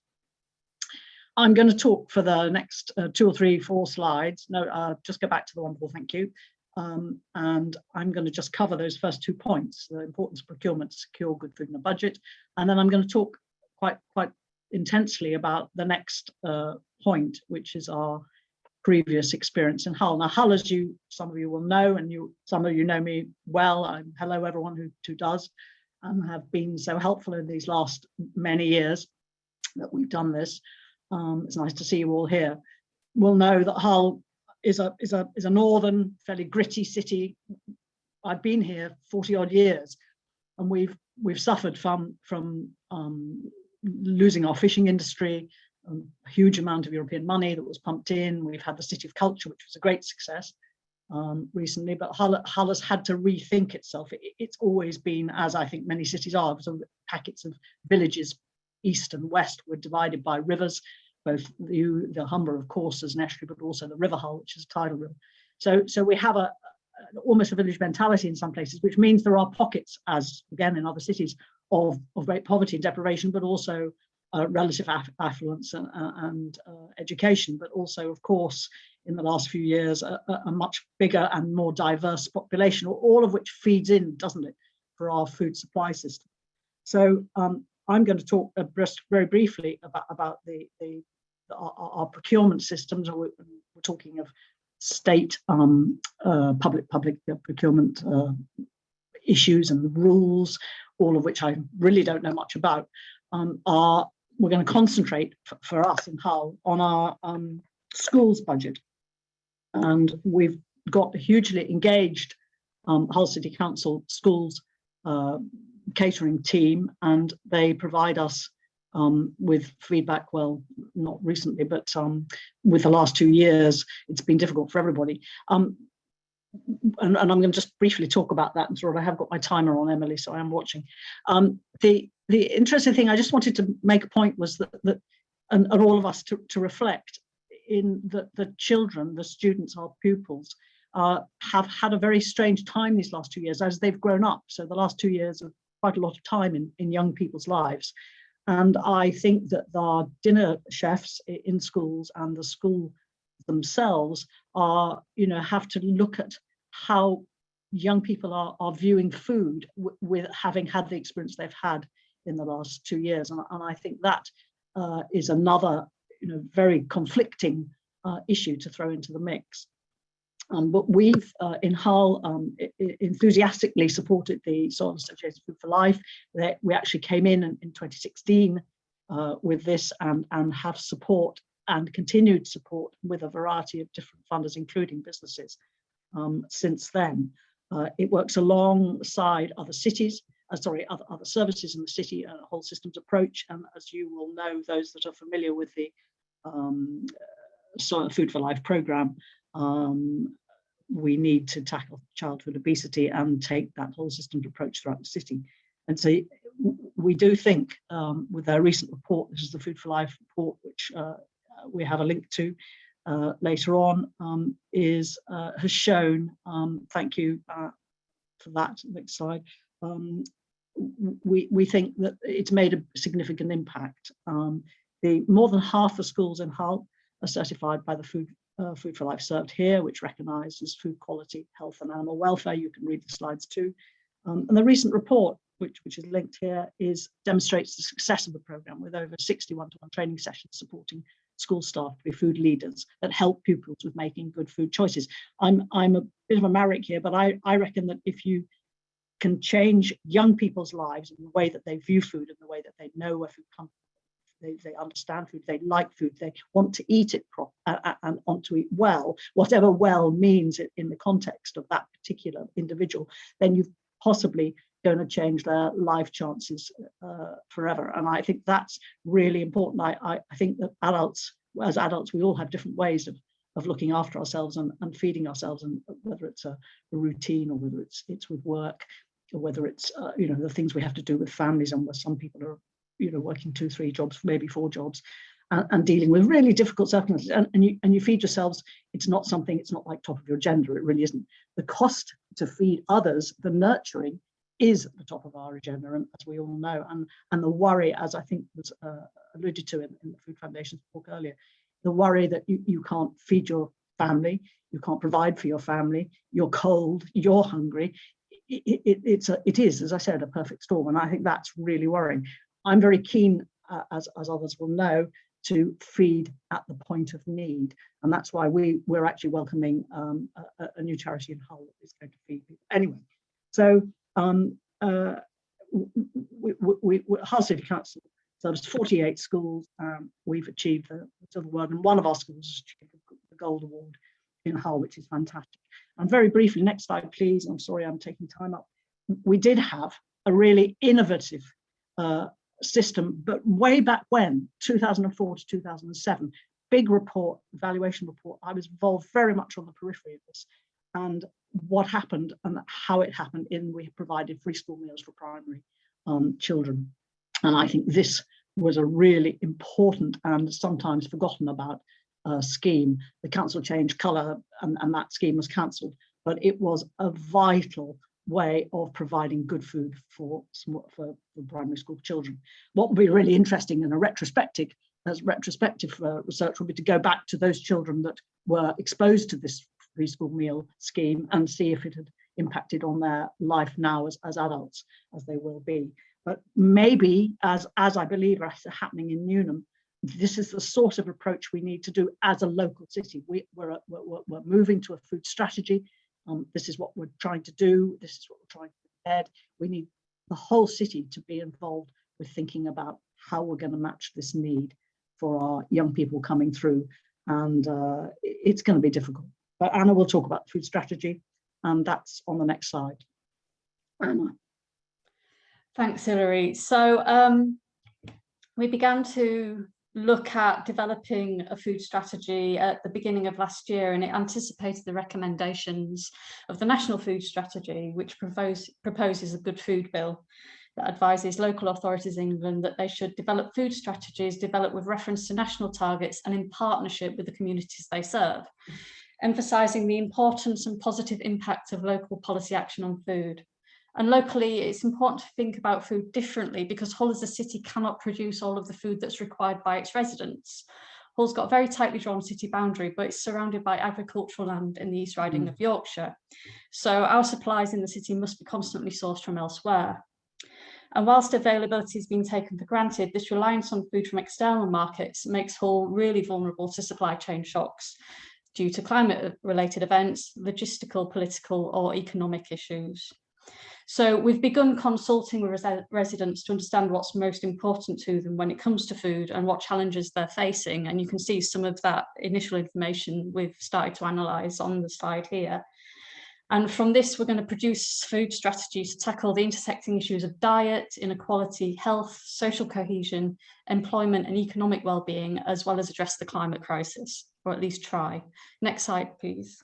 [SPEAKER 7] I'm going to talk for the next 2 or 3, 4 slides. No, just go back to the one before, thank you. And I'm going to just cover those first 2 points, the importance of procurement to secure good food in a budget. And then I'm going to talk quite intensely about the next point, which is our previous experience in Hull. Now, Hull, as some of you will know, and some of you know me well. Hello, everyone who does, and have been so helpful in these last many years that we've done this. It's nice to see you all here. Will know that Hull is a northern, fairly gritty city. I've been here 40 odd years, and we've suffered from losing our fishing industry, a huge amount of European money that was pumped in. We've had the City of Culture, which was a great success recently, but Hull has had to rethink itself. It's always been, as I think many cities are, sort of packets of villages, east and west, were divided by rivers, both the Humber, of course, as an estuary, but also the River Hull, which is a tidal river. So we have almost a village mentality in some places, which means there are pockets, as again in other cities, of great poverty and deprivation, but also relative affluence and education, but also, of course, in the last few years, a much bigger and more diverse population, all of which feeds in, doesn't it, for our food supply system. So I'm going to talk just very briefly about our procurement systems. We're talking of state public procurement issues and rules, all of which I really don't know much about. We're going to concentrate for us in Hull on our schools budget, and we've got a hugely engaged Hull City Council schools catering team, and they provide us with feedback. Well, not recently, but with the last 2 years, it's been difficult for everybody. And I'm going to just briefly talk about that, and sort of I have got my timer on, Emily, so I am watching. The interesting thing I just wanted to make a point was that and all of us to reflect in the children, the students, our pupils, have had a very strange time these last 2 years as they've grown up. So the last 2 years of quite a lot of time in young people's lives. And I think that our dinner chefs in schools and the school themselves have to look at how young people are viewing food with having had the experience they've had in the last 2 years. And I think that is another very conflicting issue to throw into the mix. But we've in Hull enthusiastically supported the Soil Associated Food for Life. We actually came in 2016 with this and have support and continued support with a variety of different funders, including businesses, since then. It works alongside other cities, other services in the city, and a whole systems approach. And as you will know, those that are familiar with the Food for Life programme, we need to tackle childhood obesity and take that whole systems approach throughout the city. And so we do think with their recent report, this is the Food for Life report, which we have a link to later on, has shown, thank you for that, next slide, we think that it's made a significant impact. More than half the schools in Hull are certified by the Food for Life Served Here, which recognises food quality, health and animal welfare. You can read the slides too. And the recent report, which is linked here, demonstrates the success of the programme with over 60 one-to-one training sessions supporting school staff to be food leaders that help pupils with making good food choices. I'm a bit of a maverick here, but I reckon that if you can change young people's lives in the way that they view food, in the way that they know where food comes from, they understand food, they like food, they want to eat it and want to eat well, whatever well means in the context of that particular individual, then you've possibly going to change their life chances forever. And I think that's really important. I think that as adults, we all have different ways of looking after ourselves and feeding ourselves, and whether it's a routine or whether it's with work, or whether it's the things we have to do with families, and where some people are working 2, 3 jobs, maybe 4 jobs, and dealing with really difficult circumstances, and you feed yourselves. It's not like top of your agenda. It really isn't. The cost to feed others, the nurturing, is at the top of our agenda, and as we all know, and the worry, as I think was alluded to in the Food Foundation's talk earlier, the worry that you can't feed your family, you can't provide for your family, you're cold, you're hungry. It is, as I said, a perfect storm, and I think that's really worrying. I'm very keen, as others will know, to feed at the point of need. And that's why we're actually welcoming a new charity in Hull that is going to feed people. Anyway, so Hull City Council serves 48 schools. We've achieved the silver award, and one of our schools has achieved the gold award in Hull, which is fantastic. And very briefly, next slide, please. I'm sorry, I'm taking time up. We did have a really innovative system, but way back when, 2004 to 2007, big report, evaluation report. I was involved very much on the periphery of this, and what happened and how it happened we provided free school meals for primary children. And I think this was a really important and sometimes forgotten about scheme. The council changed colour and that scheme was cancelled, but it was a vital way of providing good food for primary school children. What would be really interesting in a retrospective research would be to go back to those children that were exposed to this free school meal scheme and see if it had impacted on their life now as adults, as they will be. But maybe, as I believe is happening in Newnham, this is the sort of approach we need to do as a local city. We're moving to a food strategy. This is what we're trying to do. This is what we're trying to embed. We need the whole city to be involved with thinking about how we're going to match this need for our young people coming through. And it's going to be difficult. But Anna will talk about food strategy, and that's on the next slide. Anna.
[SPEAKER 6] Thanks, Hilary. So we began to look at developing a food strategy at the beginning of last year, and it anticipated the recommendations of the National Food Strategy, which proposes a good food bill that advises local authorities in England that they should develop food strategies developed with reference to national targets and in partnership with the communities they serve, emphasising the importance and positive impact of local policy action on food. And locally, it's important to think about food differently because Hull as a city cannot produce all of the food that's required by its residents. Hull's got a very tightly drawn city boundary, but it's surrounded by agricultural land in the East Riding of Yorkshire. So our supplies in the city must be constantly sourced from elsewhere. And whilst availability has been taken for granted, this reliance on food from external markets makes Hull really vulnerable to supply chain shocks due to climate-related events, logistical, political, or economic issues. So we've begun consulting with residents to understand what's most important to them when it comes to food and what challenges they're facing. And you can see some of that initial information we've started to analyse on the slide here. And from this, we're going to produce food strategies to tackle the intersecting issues of diet, inequality, health, social cohesion, employment and economic well-being, as well as address the climate crisis, or at least try. Next slide, please.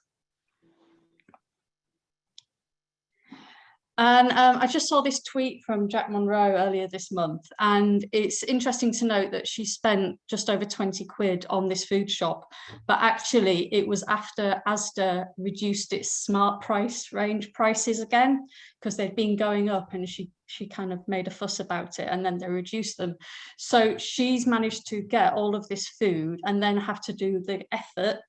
[SPEAKER 6] And I just saw this tweet from Jack Monroe earlier this month, and it's interesting to note that she spent just over 20 quid on this food shop, but actually it was after Asda reduced its smart price range prices again, because they'd been going up, and she kind of made a fuss about it, and then they reduced them. So she's managed to get all of this food and then have to do the effort.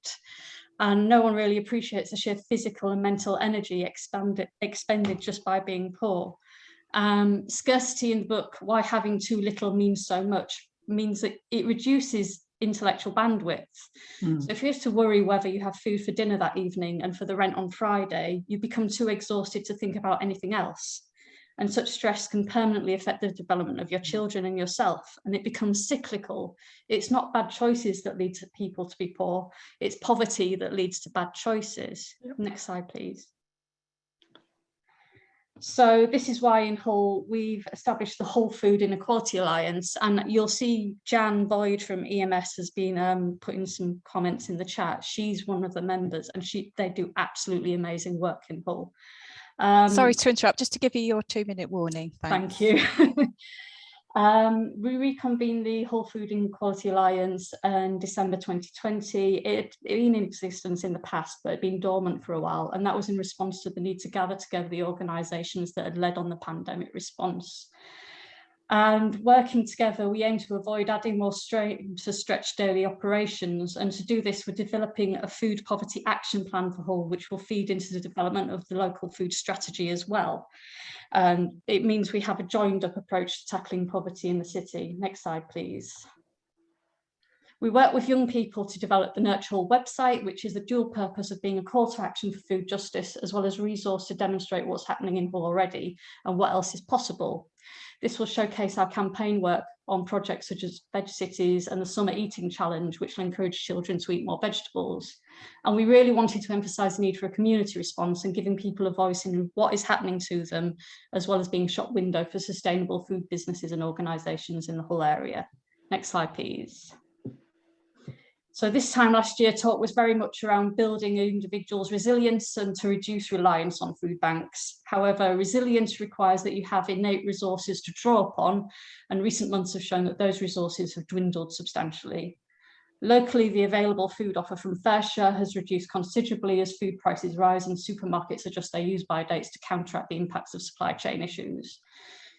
[SPEAKER 6] And no one really appreciates the sheer physical and mental energy expended just by being poor. Scarcity in the book, Why Having Too Little Means So Much, means that it reduces intellectual bandwidth. So if you have to worry whether you have food for dinner that evening and for the rent on Friday, you become too exhausted to think about anything else. And such stress can permanently affect the development of your children and yourself, and it becomes cyclical. It's not bad choices that lead to people to be poor, it's poverty that leads to bad choices. Yep. Next slide, please. So this is why in Hull we've established the Hull Food Inequality Alliance, and you'll see Jan Boyd from EMS has been putting some comments in the chat. She's one of the members, and they do absolutely amazing work in Hull.
[SPEAKER 1] Sorry to interrupt, just to give you your 2-minute warning. Thanks.
[SPEAKER 6] Thank you. We reconvened the Hull Food Inequality Alliance in December 2020. It had been in existence in the past, but had been dormant for a while. And that was in response to the need to gather together the organisations that had led on the pandemic response. And working together, we aim to avoid adding more strain to stretch daily operations. And to do this, we're developing a food poverty action plan for Hull, which will feed into the development of the local food strategy as well. And it means we have a joined up approach to tackling poverty in the city. Next slide, please. We work with young people to develop the Nurture All website, which is the dual purpose of being a call to action for food justice, as well as a resource to demonstrate what's happening in Hull already and what else is possible. This will showcase our campaign work on projects such as Veg Cities and the Summer Eating Challenge, which will encourage children to eat more vegetables. And we really wanted to emphasise the need for a community response and giving people a voice in what is happening to them, as well as being a shop window for sustainable food businesses and organisations in the Hull area. Next slide, please. So this time last year, talk was very much around building individuals' resilience and to reduce reliance on food banks. However, resilience requires that you have innate resources to draw upon, and recent months have shown that those resources have dwindled substantially. Locally, the available food offer from Fairshire has reduced considerably as food prices rise and supermarkets adjust their use-by dates to counteract the impacts of supply chain issues.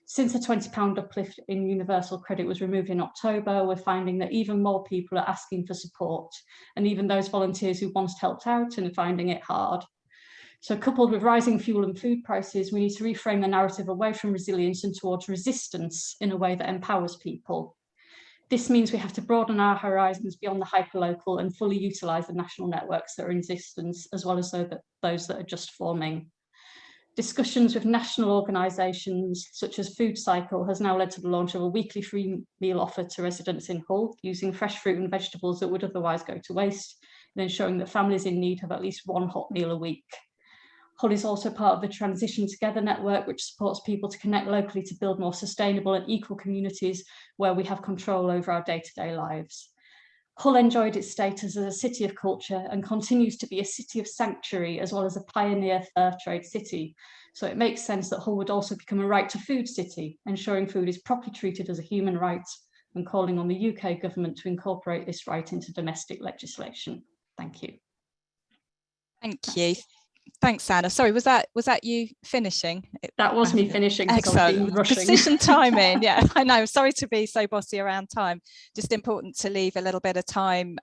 [SPEAKER 6] Since the £20 uplift in universal credit was removed in October, we're finding that even more people are asking for support, and even those volunteers who once helped out and are finding it hard. So coupled with rising fuel and food prices, we need to reframe the narrative away from resilience and towards resistance in a way that empowers people. This means we have to broaden our horizons beyond the hyperlocal and fully utilise the national networks that are in existence, as well as those that are just forming. Discussions with national organisations such as Food Cycle has now led to the launch of a weekly free meal offer to residents in Hull, using fresh fruit and vegetables that would otherwise go to waste, and ensuring that families in need have at least one hot meal a week. Hull is also part of the Transition Together network, which supports people to connect locally to build more sustainable and equal communities where we have control over our day-to-day lives. Hull enjoyed its status as a city of culture and continues to be a city of sanctuary, as well as a pioneer fair trade city. So it makes sense that Hull would also become a right to food city, ensuring food is properly treated as a human right and calling on the UK government to incorporate this right into domestic legislation. Thank you.
[SPEAKER 1] Thank you. Thanks, Anna. Sorry, was that you finishing?
[SPEAKER 6] That was me finishing.
[SPEAKER 1] Excellent. Precision timing. Yeah, I know. Sorry to be so bossy around time. Just important to leave a little bit of time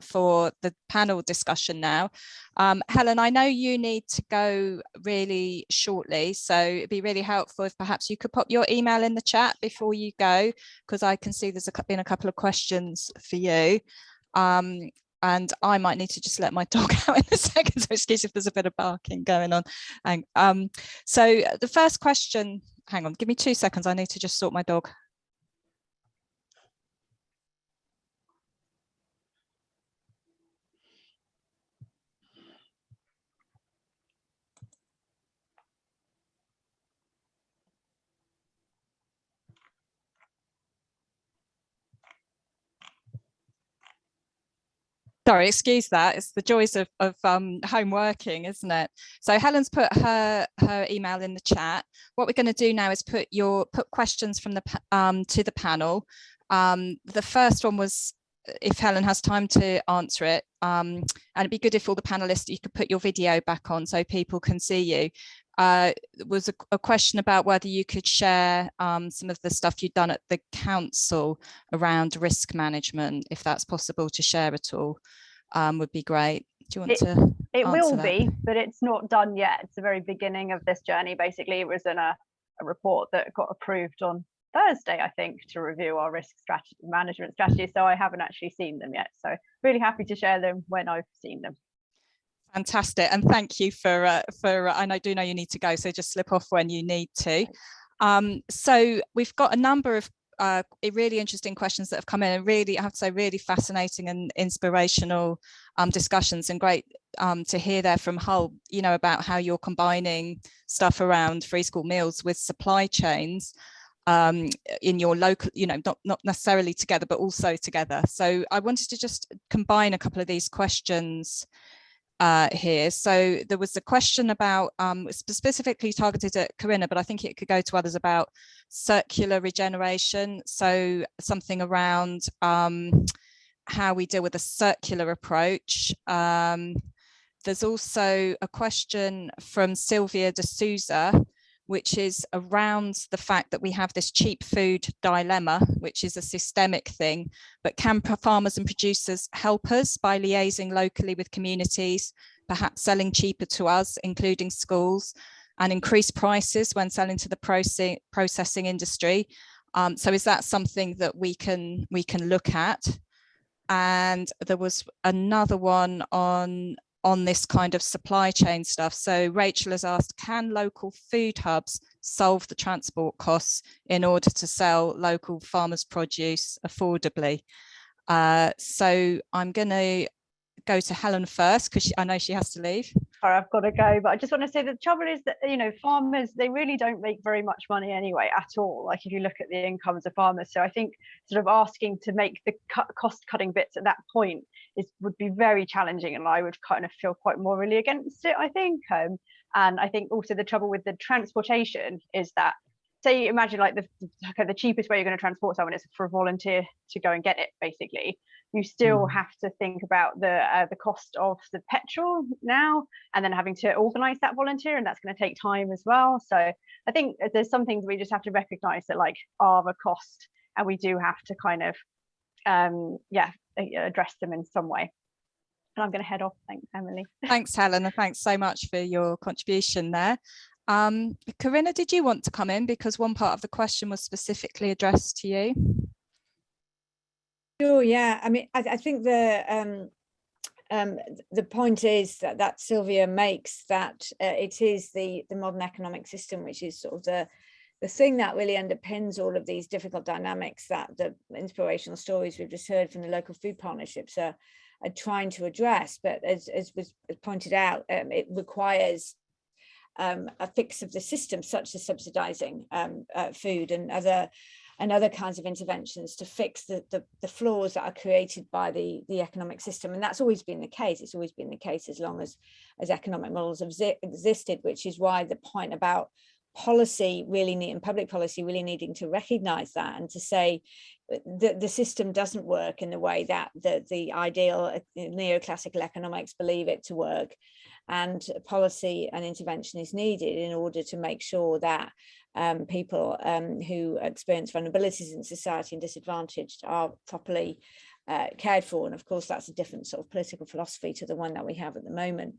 [SPEAKER 1] for the panel discussion now. Helen, I know you need to go really shortly, so it'd be really helpful if perhaps you could pop your email in the chat before you go, because I can see there's been a couple of questions for you. And I might need to just let my dog out in a second, so excuse if there's a bit of barking going on. So the first question, hang on, give me 2 seconds. I need to just sort my dog. Sorry, excuse that. It's the joys of home working, isn't it? So Helen's put her email in the chat. What we're going to do now is put questions from the to the panel. The first one was, if Helen has time to answer it, and it'd be good if all the panelists, you could put your video back on so people can see you. Was a question about whether you could share some of the stuff you've done at the council around risk management, if that's possible to share at all, would be great. Do you want to?
[SPEAKER 5] It will be, but it's not done yet. It's the very beginning of this journey. Basically, it was in a report that got approved on Thursday, I think, to review our risk management strategy. So I haven't actually seen them yet. So really happy to share them when I've seen them.
[SPEAKER 1] Fantastic, and thank you for I do know you need to go, so just slip off when you need to. So we've got a number of really interesting questions that have come in, and really, I have to say, really fascinating and inspirational discussions, and great to hear there from Hull, you know, about how you're combining stuff around free school meals with supply chains in your local, you know, not necessarily together, but also together. So I wanted to just combine a couple of these questions here. So there was a question about specifically targeted at Corinna, but I think it could go to others, about circular regeneration. So something around how we deal with a circular approach. There's also a question from Sylvia de Souza, which is around the fact that we have this cheap food dilemma, which is a systemic thing, but can farmers and producers help us by liaising locally with communities, perhaps selling cheaper to us, including schools, and increase prices when selling to the processing industry? So is that something that we can look at? And there was another one on this kind of supply chain stuff. So Rachel has asked, can local food hubs solve the transport costs in order to sell local farmers' produce affordably? So I'm going to go to Helen first, because I know she has to leave.
[SPEAKER 5] Sorry, I've got to go, but I just want to say the trouble is that, you know, farmers, they really don't make very much money anyway at all, like if you look at the incomes of farmers. So I think sort of asking to make the cost cutting bits at that point would be very challenging, and I would kind of feel quite morally against it, I think. And I think also the trouble with the transportation is that, say, imagine like the cheapest way you're going to transport someone is for a volunteer to go and get it, basically. You still have to think about the cost of the petrol now, and then having to organise that volunteer, and that's going to take time as well. So I think there's some things we just have to recognise that like are a cost, and we do have to kind of address them in some way. And I'm going to head off. Thanks, Emily.
[SPEAKER 1] Thanks, Helen, and thanks so much for your contribution there. Corinna, did you want to come in, because one part of the question was specifically addressed to you?
[SPEAKER 4] Sure, yeah. I mean, I think the point is that Sylvia makes, that it is the modern economic system which is sort of the thing that really underpins all of these difficult dynamics that the inspirational stories we've just heard from the local food partnerships are trying to address. But as was pointed out, it requires a fix of the system, such as subsidising food and other kinds of interventions to fix the flaws that are created by the economic system. And that's always been the case. It's always been the case as long as economic models have existed, which is why the point about policy and public policy really needing to recognise that, and to say that the system doesn't work in the way that the ideal neoclassical economics believe it to work, and policy and intervention is needed in order to make sure that people who experience vulnerabilities in society and disadvantaged are properly cared for. And of course, that's a different sort of political philosophy to the one that we have at the moment.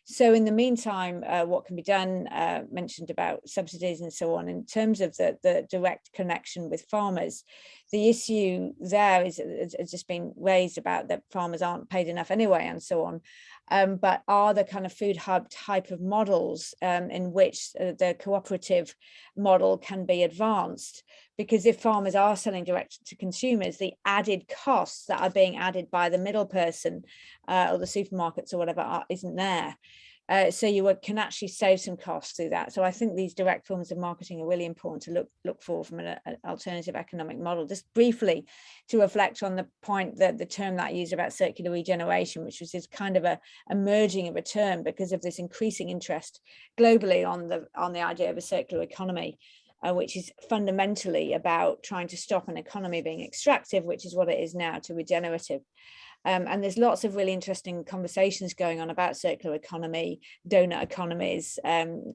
[SPEAKER 4] So in the meantime, what can be done, mentioned about subsidies and so on, in terms of the direct connection with farmers, the issue there is just been raised about that farmers aren't paid enough anyway and so on. But are the kind of food hub type of models in which the cooperative model can be advanced? Because if farmers are selling direct to consumers, the added costs that are being added by the middle person or the supermarkets or whatever isn't there. So you can actually save some costs through that. So I think these direct forms of marketing are really important to look for from an alternative economic model. Just briefly to reflect on the point that the term that I used about circular regeneration, which was this kind of a emerging of a term because of this increasing interest globally on the idea of a circular economy, which is fundamentally about trying to stop an economy being extractive, which is what it is now, to regenerative. And there's lots of really interesting conversations going on about circular economy, donut economies,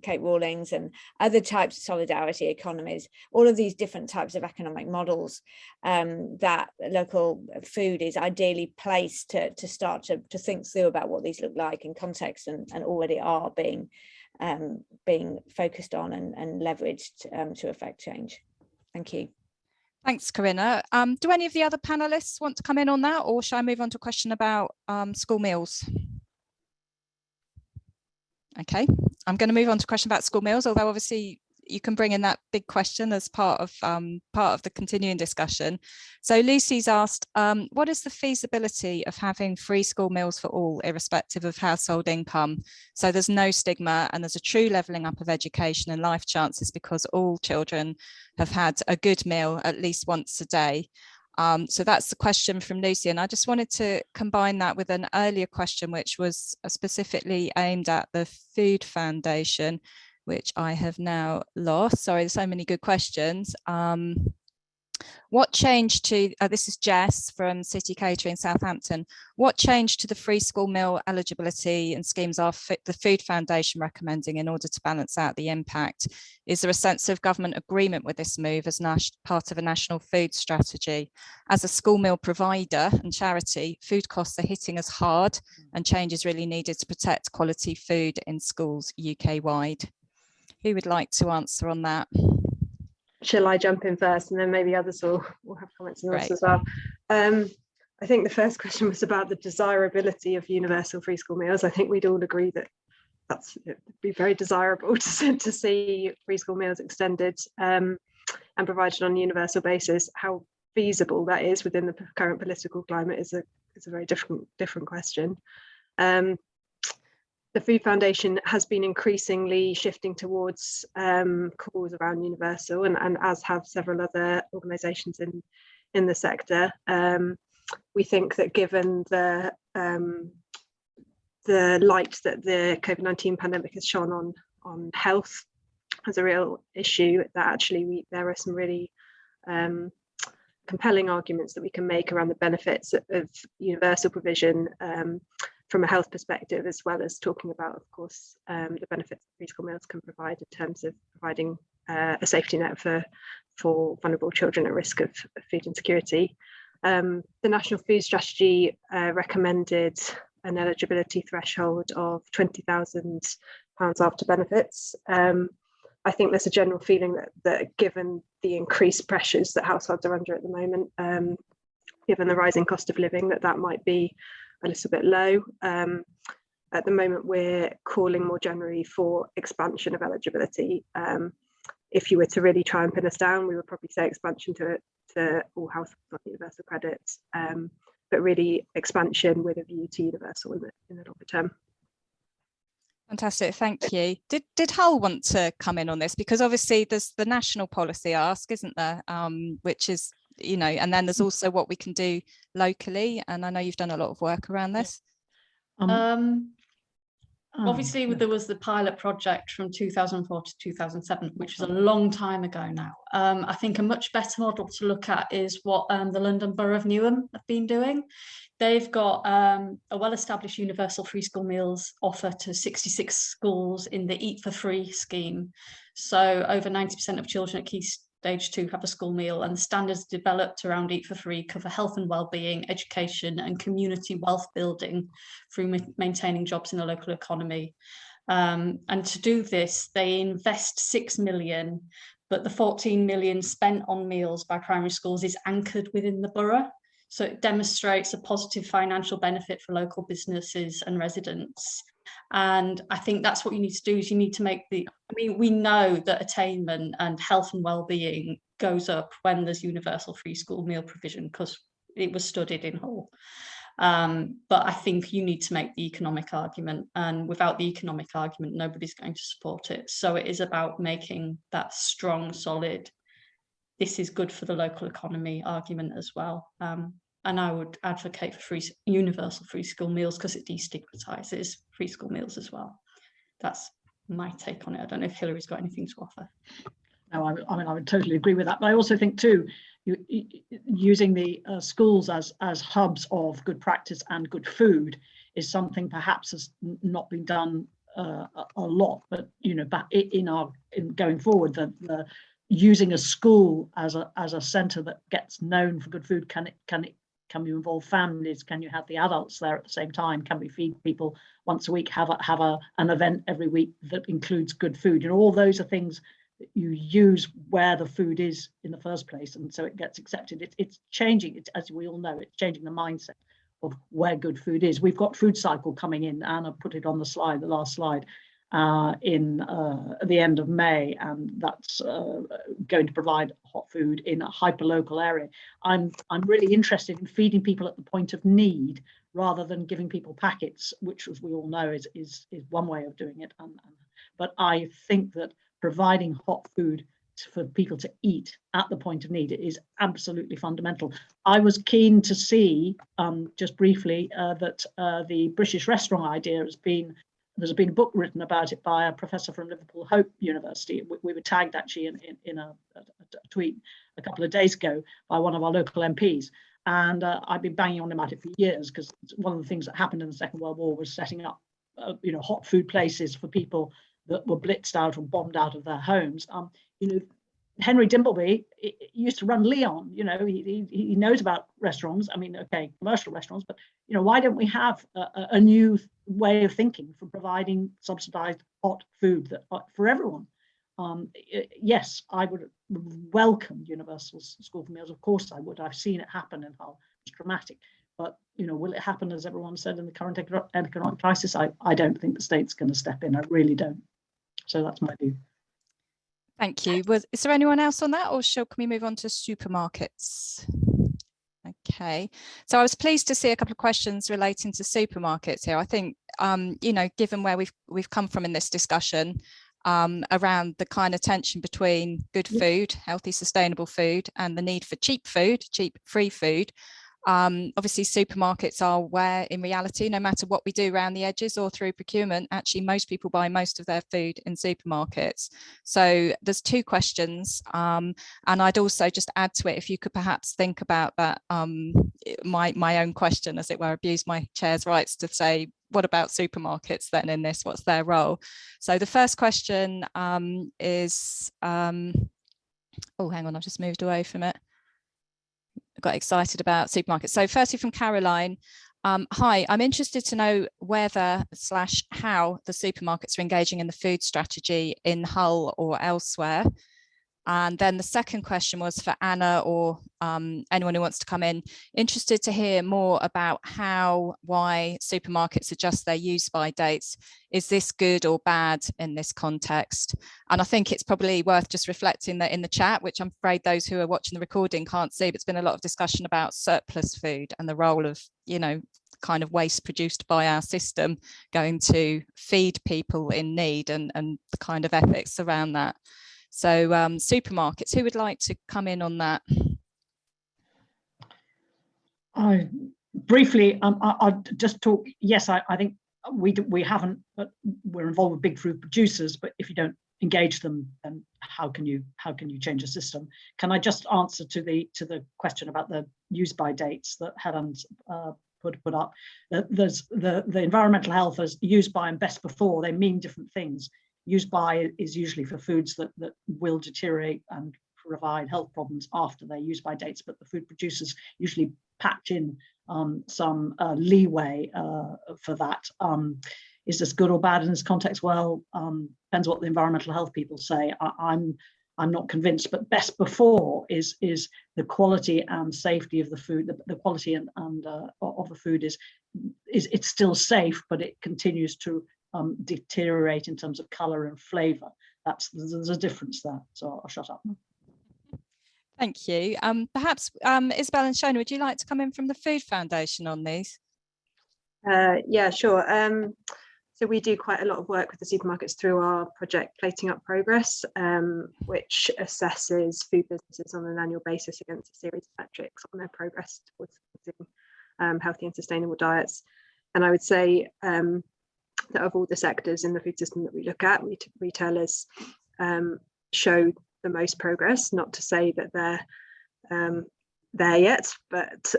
[SPEAKER 4] Kate Rawlings, and other types of solidarity economies, all of these different types of economic models that local food is ideally placed to start to think through about what these look like in context, and already are being focused on and leveraged to affect change. Thank you.
[SPEAKER 1] Thanks, Corinna. Do any of the other panelists want to come in on that, or shall I move on to a question about school meals? Okay, I'm going to move on to a question about school meals, although obviously you can bring in that big question as part of the continuing discussion. So Lucy's asked, what is the feasibility of having free school meals for all, irrespective of household income? So there's no stigma and there's a true levelling up of education and life chances because all children have had a good meal at least once a day. So that's the question from Lucy, and I just wanted to combine that with an earlier question which was specifically aimed at the Food Foundation, which I have now lost. Sorry, there's so many good questions. What changed to, this is Jess from City Catering Southampton. What changed to the free school meal eligibility and schemes are the Food Foundation recommending in order to balance out the impact? Is there a sense of government agreement with this move as part of a national food strategy? As a school meal provider and charity, food costs are hitting us hard and change is really needed to protect quality food in schools UK-wide. Who would like to answer on that? Shall
[SPEAKER 3] I jump in first, and then maybe others will have comments on this as well? I think the first question was about the desirability of universal free school meals. I think we'd all agree that it'd be very desirable to see free school meals extended and provided on a universal basis. How feasible that is within the current political climate is a very different question. The Food Foundation has been increasingly shifting towards calls around universal, and as have several other organisations in the sector. We think that given the light that the COVID-19 pandemic has shone on health as a real issue, that actually there are some really compelling arguments that we can make around the benefits of universal provision from a health perspective, as well as talking about, of course, the benefits free school meals can provide in terms of providing a safety net for vulnerable children at risk of food insecurity. The National Food Strategy recommended an eligibility threshold of £20,000 after benefits. I think there's a general feeling that given the increased pressures that households are under at the moment, given the rising cost of living, that might be a little bit low. At the moment, we're calling more generally for expansion of eligibility. If you were to really try and pin us down, we would probably say expansion to all households on universal credit, but really expansion with a view to universal in the longer term.
[SPEAKER 1] Fantastic, thank you. Did Hull want to come in on this? Because obviously there's the national policy ask, isn't there? Which is, and then there's also what we can do locally. And I know you've done a lot of work around this.
[SPEAKER 6] Obviously, there was the pilot project from 2004 to 2007, which is a long time ago now. I think a much better model to look at is what the London Borough of Newham have been doing. They've got a well-established universal free school meals offer to 66 schools in the Eat for Free scheme. So over 90% of children at Key Stage 2 have a school meal, and the standards developed around Eat for Free cover health and wellbeing, education and community wealth building through maintaining jobs in the local economy. And to do this, they invest 6 million, but the 14 million spent on meals by primary schools is anchored within the borough. So it demonstrates a positive financial benefit for local businesses and residents. And I think that's what you need to do, is you need to make we know that attainment and health and well-being goes up when there's universal free school meal provision, because it was studied in Hull. But I think you need to make the economic argument, and without the economic argument, nobody's going to support it. So it is about making that strong, solid, this is good for the local economy argument as well. And I would advocate for universal free school meals because it destigmatizes free school meals as well. That's my take on it. I don't know if Hillary's got anything to offer.
[SPEAKER 7] No, I would totally agree with that. But I also think too, using the schools as hubs of good practice and good food is something perhaps has not been done a lot. But back in going forward, the using a school as a centre that gets known for good food, can you involve families? Can you have the adults there at the same time? Can we feed people once a week? Have an event every week that includes good food? All those are things that you use where the food is in the first place, and so it gets accepted. It's changing. As we all know, it's changing the mindset of where good food is. We've got Food Cycle coming in. Anna put it on the slide, the last slide, in the end of May, and that's going to provide hot food in a hyperlocal area. I'm really interested in feeding people at the point of need rather than giving people packets, which, as we all know, is one way of doing it. But I think that providing hot food for people to eat at the point of need is absolutely fundamental. I was keen to see, just briefly, that the British restaurant idea there's been a book written about it by a professor from Liverpool Hope University. We were tagged actually in a tweet a couple of days ago by one of our local MPs. And I've been banging on about it for years, because one of the things that happened in the Second World War was setting up hot food places for people that were blitzed out or bombed out of their homes. Henry Dimbleby used to run Leon. He knows about restaurants. Commercial restaurants, but why don't we have a new way of thinking for providing subsidized hot food for everyone? Yes, I would welcome universal school for meals. Of course I would. I've seen it happen in Hull. It's dramatic. But will it happen, as everyone said, in the current economic crisis? I don't think the state's going to step in. I really don't. So that's my view.
[SPEAKER 1] Thank you. Is there anyone else on that, or can we move on to supermarkets? Okay, so I was pleased to see a couple of questions relating to supermarkets here. I think, given where we've come from in this discussion, around the kind of tension between good food, healthy, sustainable food, and the need for cheap food, cheap, free food. Obviously, supermarkets are where, in reality, no matter what we do around the edges or through procurement, actually most people buy most of their food in supermarkets. So there's two questions, and I'd also just add to it, if you could perhaps think about that, my own question, as it were, abuse my chair's rights to say, what about supermarkets then in this? What's their role? So the first question is, oh, hang on, I've just moved away from it. Got excited about supermarkets. So firstly from Caroline, hi, I'm interested to know whether / how the supermarkets are engaging in the food strategy in Hull or elsewhere. And then the second question was for Anna or anyone who wants to come in, interested to hear more about why supermarkets adjust their use-by dates. Is this good or bad in this context? And I think it's probably worth just reflecting that in the chat, which I'm afraid those who are watching the recording can't see, but it's been a lot of discussion about surplus food and the role of, kind of waste produced by our system going to feed people in need, and the kind of ethics around that. So supermarkets, who would like to come in on that?
[SPEAKER 7] Briefly, I'll just talk. Yes, I think we haven't, but we're involved with big food producers. But if you don't engage them, then how can you change the system? Can I just answer to the question about the use by dates that Helen's put up? There's the environmental health as used by and best before. They mean different things. Use by is usually for foods that will deteriorate and provide health problems after their use by dates, but the food producers usually patch in some leeway for that. Is this good or bad in this context? Well, depends what the environmental health people say. I'm not convinced, but best before is the quality and safety of the food. The quality and of the food is it's still safe, but it continues to deteriorate in terms of color and flavor. There's a difference there. So I'll shut up.
[SPEAKER 1] Thank you. Perhaps Isabel and Shona, would you like to come in from the Food Foundation on these?
[SPEAKER 3] Yeah, sure. So we do quite a lot of work with the supermarkets through our project Plating Up Progress, which assesses food businesses on an annual basis against a series of metrics on their progress towards healthy and sustainable diets. And I would say that of all the sectors in the food system that we look at, retailers show the most progress. Not to say that they're there yet, but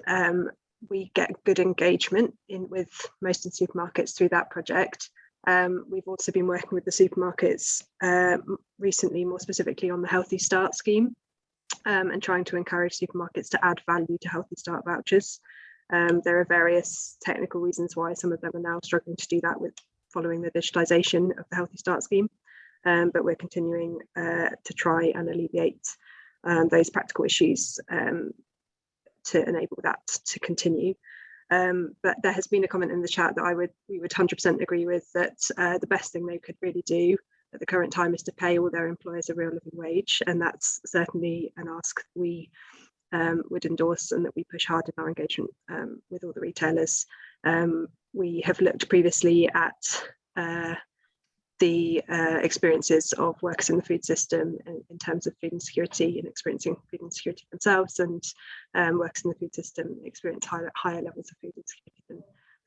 [SPEAKER 3] we get good engagement with most of the supermarkets through that project. We've also been working with the supermarkets recently, more specifically on the Healthy Start scheme, and trying to encourage supermarkets to add value to Healthy Start vouchers. There are various technical reasons why some of them are now struggling to do that with following the digitization of the Healthy Start scheme, but we're continuing to try and alleviate those practical issues to enable that to continue. But there has been a comment in the chat that we would 100% agree with, that the best thing they could really do at the current time is to pay all their employers a real living wage, and that's certainly an ask we would endorse and that we push hard in our engagement with all the retailers. We have looked previously at the experiences of workers in the food system in terms of food insecurity and experiencing food insecurity themselves, and workers in the food system experience higher levels of food insecurity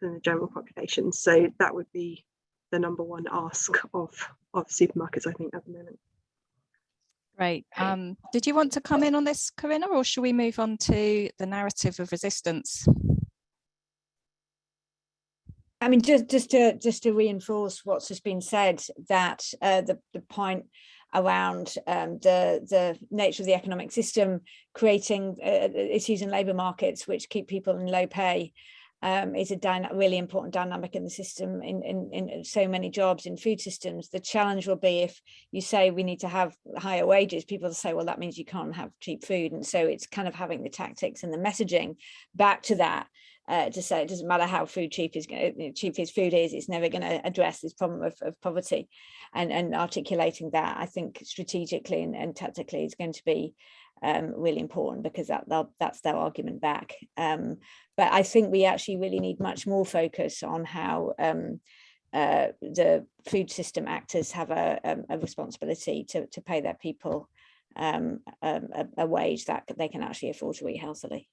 [SPEAKER 3] than the general population. So that would be the number one ask of supermarkets, I think, at the moment.
[SPEAKER 1] Great. Did you want to come in on this, Corinna, or should we move on to the narrative of resistance?
[SPEAKER 4] I mean, just to reinforce what's just been said, that the point around the nature of the economic system creating issues in labour markets which keep people in low pay is a really important dynamic in the system, in so many jobs in food systems. The challenge will be if you say we need to have higher wages, people will say, well, that means you can't have cheap food. And so it's kind of having the tactics and the messaging back to that, to say it doesn't matter how cheap his food is, it's never going to address this problem of poverty, and articulating that, I think, strategically and tactically is going to be really important, because that's their argument back. But I think we actually really need much more focus on how the food system actors have a responsibility to pay their people a wage that they can actually afford to eat healthily.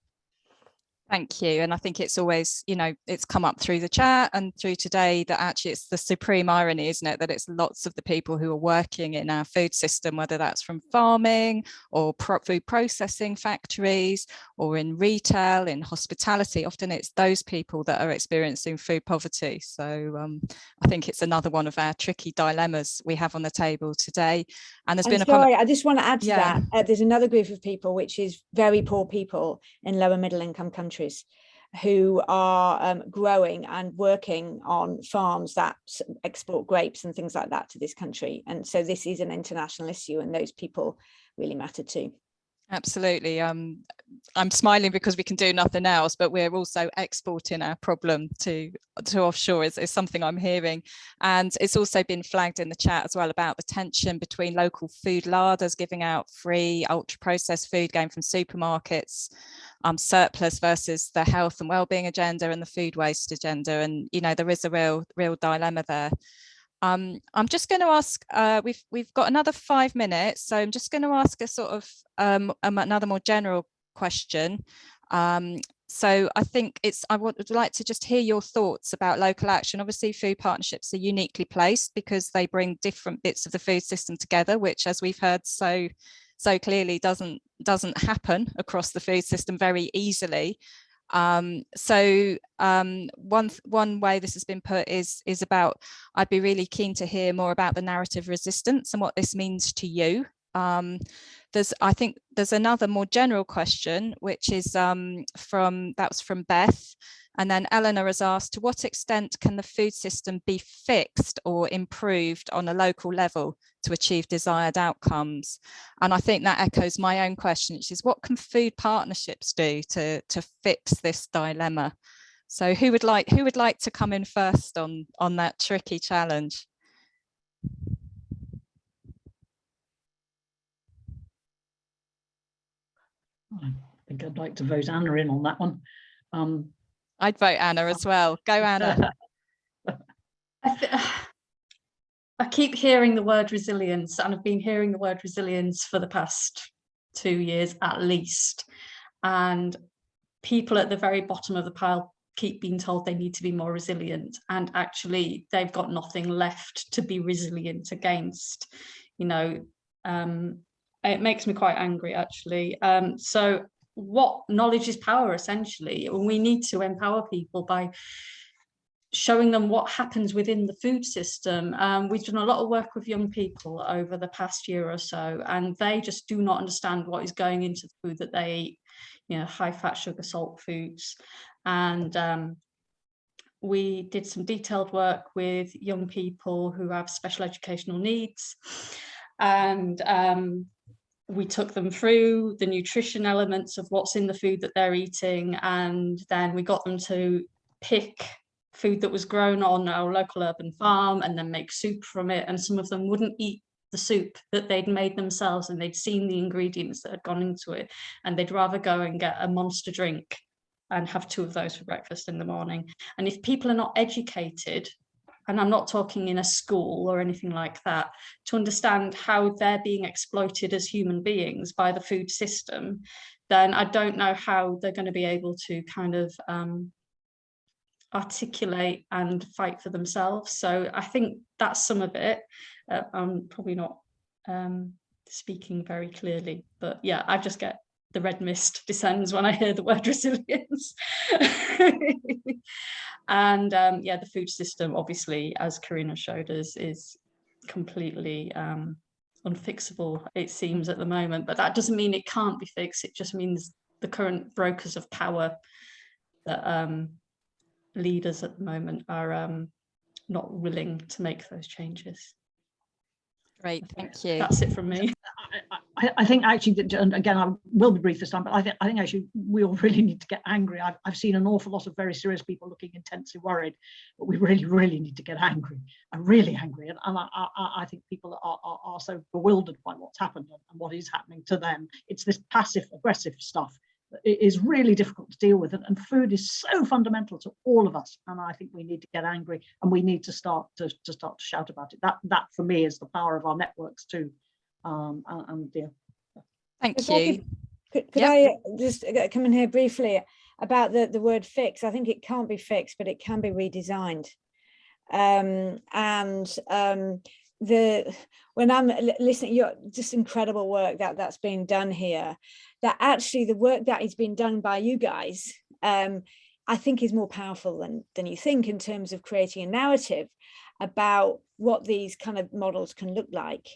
[SPEAKER 1] Thank you. And I think it's always, you know, it's come up through the chat and through today that actually it's the supreme irony, isn't it, that it's lots of the people who are working in our food system, whether that's from farming or food processing factories or in retail, in hospitality, often it's those people that are experiencing food poverty. So I think it's another one of our tricky dilemmas we have on the table today. And there's been
[SPEAKER 4] I just want to add to that. There's another group of people, which is very poor people in lower middle income countries, who are growing and working on farms that export grapes and things like that to this country. And so this is an international issue, and those people really matter too.
[SPEAKER 1] Absolutely. I'm smiling because we can do nothing else, but we're also exporting our problem to offshore is something I'm hearing. And it's also been flagged in the chat as well about the tension between local food larders giving out free ultra processed food going from supermarkets, surplus versus the health and well-being agenda and the food waste agenda. And, you know, there is a real dilemma there. I'm just going to ask, we've got another 5 minutes, so I'm just going to ask a sort of another more general question. So I think I would like to just hear your thoughts about local action. Obviously, food partnerships are uniquely placed because they bring different bits of the food system together, which, as we've heard so clearly, doesn't happen across the food system very easily. One way this has been put is about, I'd be really keen to hear more about the narrative resistance and what this means to you. I think there's another more general question, which is from Beth. And then Eleanor has asked, to what extent can the food system be fixed or improved on a local level to achieve desired outcomes? And I think that echoes my own question, which is, what can food partnerships do to fix this dilemma? So who would like to come in first on that tricky challenge?
[SPEAKER 7] I think I'd like to vote Anna in on that one.
[SPEAKER 1] I'd vote Anna as well. Go, Anna.
[SPEAKER 6] I keep hearing the word resilience, and I've been hearing the word resilience for the past 2 years at least. And people at the very bottom of the pile keep being told they need to be more resilient, and actually they've got nothing left to be resilient against. You know, it makes me quite angry, actually. So what knowledge is power, essentially. We need to empower people by showing them what happens within the food system. We've done a lot of work with young people over the past year or so, and they just do not understand what is going into the food that they eat, you know, high fat, sugar, salt foods. And we did some detailed work with young people who have special educational needs, and we took them through the nutrition elements of what's in the food that they're eating, and then we got them to pick food that was grown on our local urban farm and then make soup from it. And some of them wouldn't eat the soup that they'd made themselves, and they'd seen the ingredients that had gone into it, and they'd rather go and get a Monster drink and have 2 of those for breakfast in the morning. And if people are not educated, and I'm not talking in a school or anything like that, to understand how they're being exploited as human beings by the food system, then I don't know how they're going to be able to kind of articulate and fight for themselves. So I think that's some of it. I'm probably not speaking very clearly, but yeah, I just get the red mist descends when I hear the word resilience. And yeah, the food system, obviously, as Karina showed us, is completely unfixable, it seems, at the moment. But that doesn't mean it can't be fixed. It just means the current brokers of power that leaders at the moment are not willing to make those changes.
[SPEAKER 1] Great, thank you.
[SPEAKER 6] That's it from me.
[SPEAKER 7] I think actually that, and again, I will be brief this time, but I think actually we all really need to get angry. I've seen an awful lot of very serious people looking intensely worried, but we really need to get angry. I'm really angry, and I think people are so bewildered by what's happened and what is happening to them. It's this passive aggressive stuff that is really difficult to deal with, and food is so fundamental to all of us. And I think we need to get angry, and we need to start to shout about it. That for me is the power of our networks too. Yeah.
[SPEAKER 1] Thank you.
[SPEAKER 4] Could I just come in here briefly about the word fix? I think it can't be fixed, but it can be redesigned. When I'm listening, you're just incredible work that's being done here, that actually the work that is being done by you guys, I think is more powerful than you think, in terms of creating a narrative about what these kind of models can look like.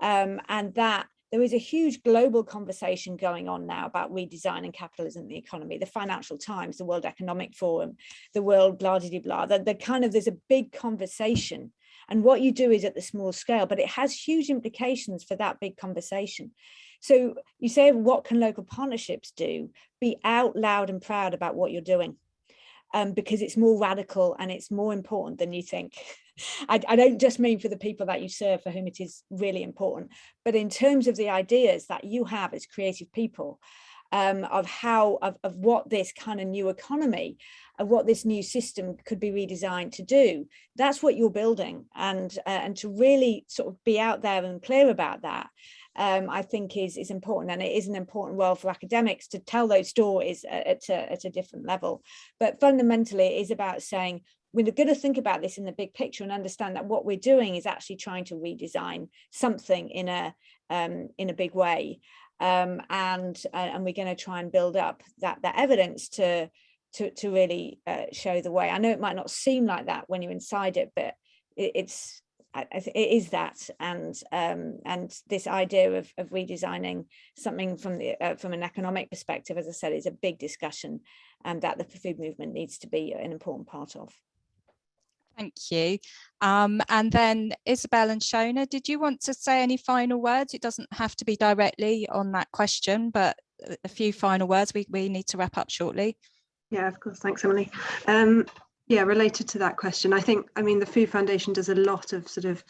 [SPEAKER 4] And that there is a huge global conversation going on now about redesigning capitalism in the economy. The Financial Times, the World Economic Forum, the World blah, blah, blah. There's a big conversation. And what you do is at the small scale, but it has huge implications for that big conversation. So you say, what can local partnerships do? Be out loud and proud about what you're doing. Because it's more radical and it's more important than you think. I don't just mean for the people that you serve, for whom it is really important, but in terms of the ideas that you have as creative people, of what this kind of new economy, of what this new system could be redesigned to do. That's what you're building, and to really sort of be out there and clear about that, I think is important, and it is an important role for academics to tell those stories at a different level. But fundamentally, it is about saying, we're going to think about this in the big picture and understand that what we're doing is actually trying to redesign something in a big way, and we're going to try and build up that evidence to really show the way. I know it might not seem like that when you're inside it, but it is that, and this idea of redesigning something from an economic perspective, as I said, is a big discussion, and that the food movement needs to be an important part of.
[SPEAKER 1] Thank you. And then Isabel and Shona, did you want to say any final words? It doesn't have to be directly on that question, but a few final words. We need to wrap up shortly.
[SPEAKER 3] Yeah, of course. Thanks, Emily. Yeah, related to that question, I mean, the Food Foundation does a lot of sort of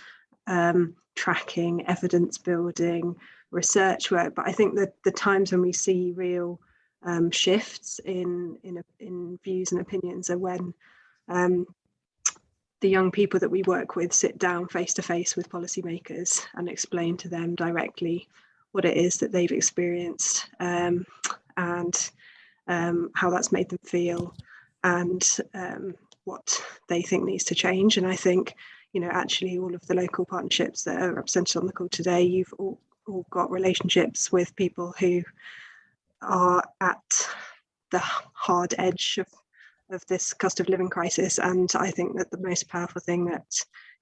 [SPEAKER 3] tracking, evidence building, research work, but I think that the times when we see real shifts in views and opinions are when the young people that we work with sit down face to face with policymakers and explain to them directly what it is that they've experienced, and how that's made them feel, and what they think needs to change. And I think, actually all of the local partnerships that are represented on the call today, you've all got relationships with people who are at the hard edge of this cost of living crisis. And I think that the most powerful thing that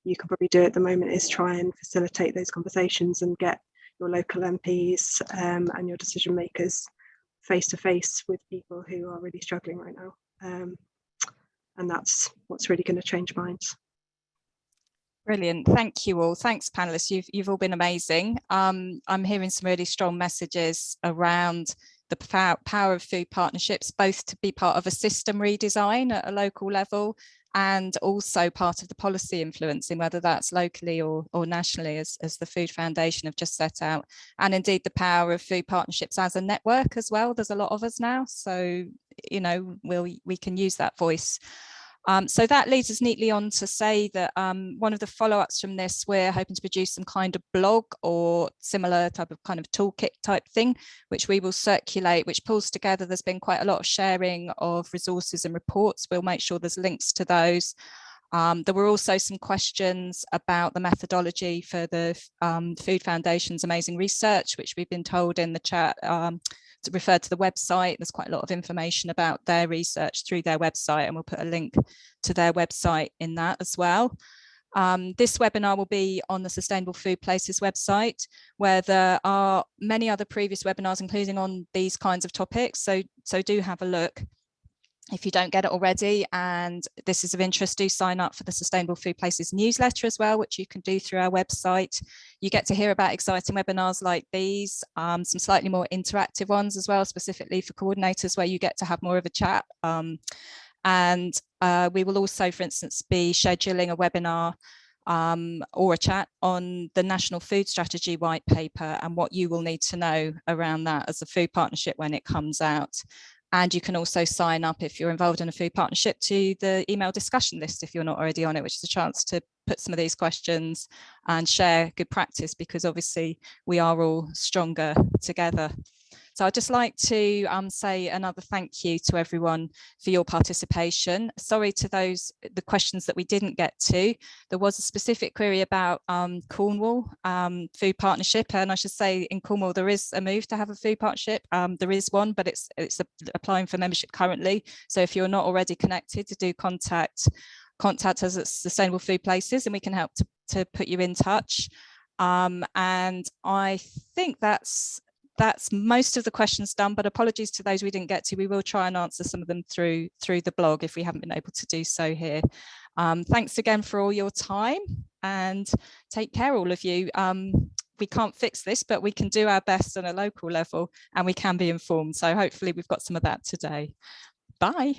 [SPEAKER 3] you can probably do at the moment is try and facilitate those conversations and get your local MPs and your decision makers face to face with people who are really struggling right now. And that's what's really going to change minds.
[SPEAKER 1] Brilliant. Thank you all. Thanks, panelists. You've all been amazing. I'm hearing some really strong messages around the power of food partnerships, both to be part of a system redesign at a local level, and also part of the policy influencing, whether that's locally or nationally, as the Food Foundation have just set out, and indeed the power of food partnerships as a network as well. There's a lot of us now, so we can use that voice. So that leads us neatly on to say that one of the follow-ups from this, we're hoping to produce some kind of blog or similar type of kind of toolkit type thing, which we will circulate, which pulls together. There's been quite a lot of sharing of resources and reports. We'll make sure there's links to those. There were also some questions about the methodology for the Food Foundation's amazing research, which we've been told in the chat to refer to the website. There's quite a lot of information about their research through their website, and we'll put a link to their website in that as well. This webinar will be on the Sustainable Food Places website, where there are many other previous webinars, including on these kinds of topics. So do have a look. If you don't get it already and this is of interest, do sign up for the Sustainable Food Places newsletter as well, which you can do through our website. You get to hear about exciting webinars like these, some slightly more interactive ones as well, specifically for coordinators, where you get to have more of a chat. And we will also, for instance, be scheduling a webinar or a chat on the National Food Strategy White Paper and what you will need to know around that as a food partnership when it comes out. And you can also sign up, if you're involved in a food partnership, to the email discussion list if you're not already on it, which is a chance to put some of these questions and share good practice, because obviously we are all stronger together. So I'd just like to say another thank you to everyone for your participation. Sorry to the questions that we didn't get to. There was a specific query about Cornwall food partnership, and I should say in Cornwall there is a move to have a food partnership. There is one, but it's applying for membership currently. So if you're not already connected, to do contact us at Sustainable Food Places, and we can help to put you in touch. And I think that's most of the questions done, but apologies to those we didn't get to. We will try and answer some of them through the blog if we haven't been able to do so here. Thanks again for all your time, and take care, all of you. We can't fix this, but we can do our best on a local level, and we can be informed. So hopefully we've got some of that today. Bye.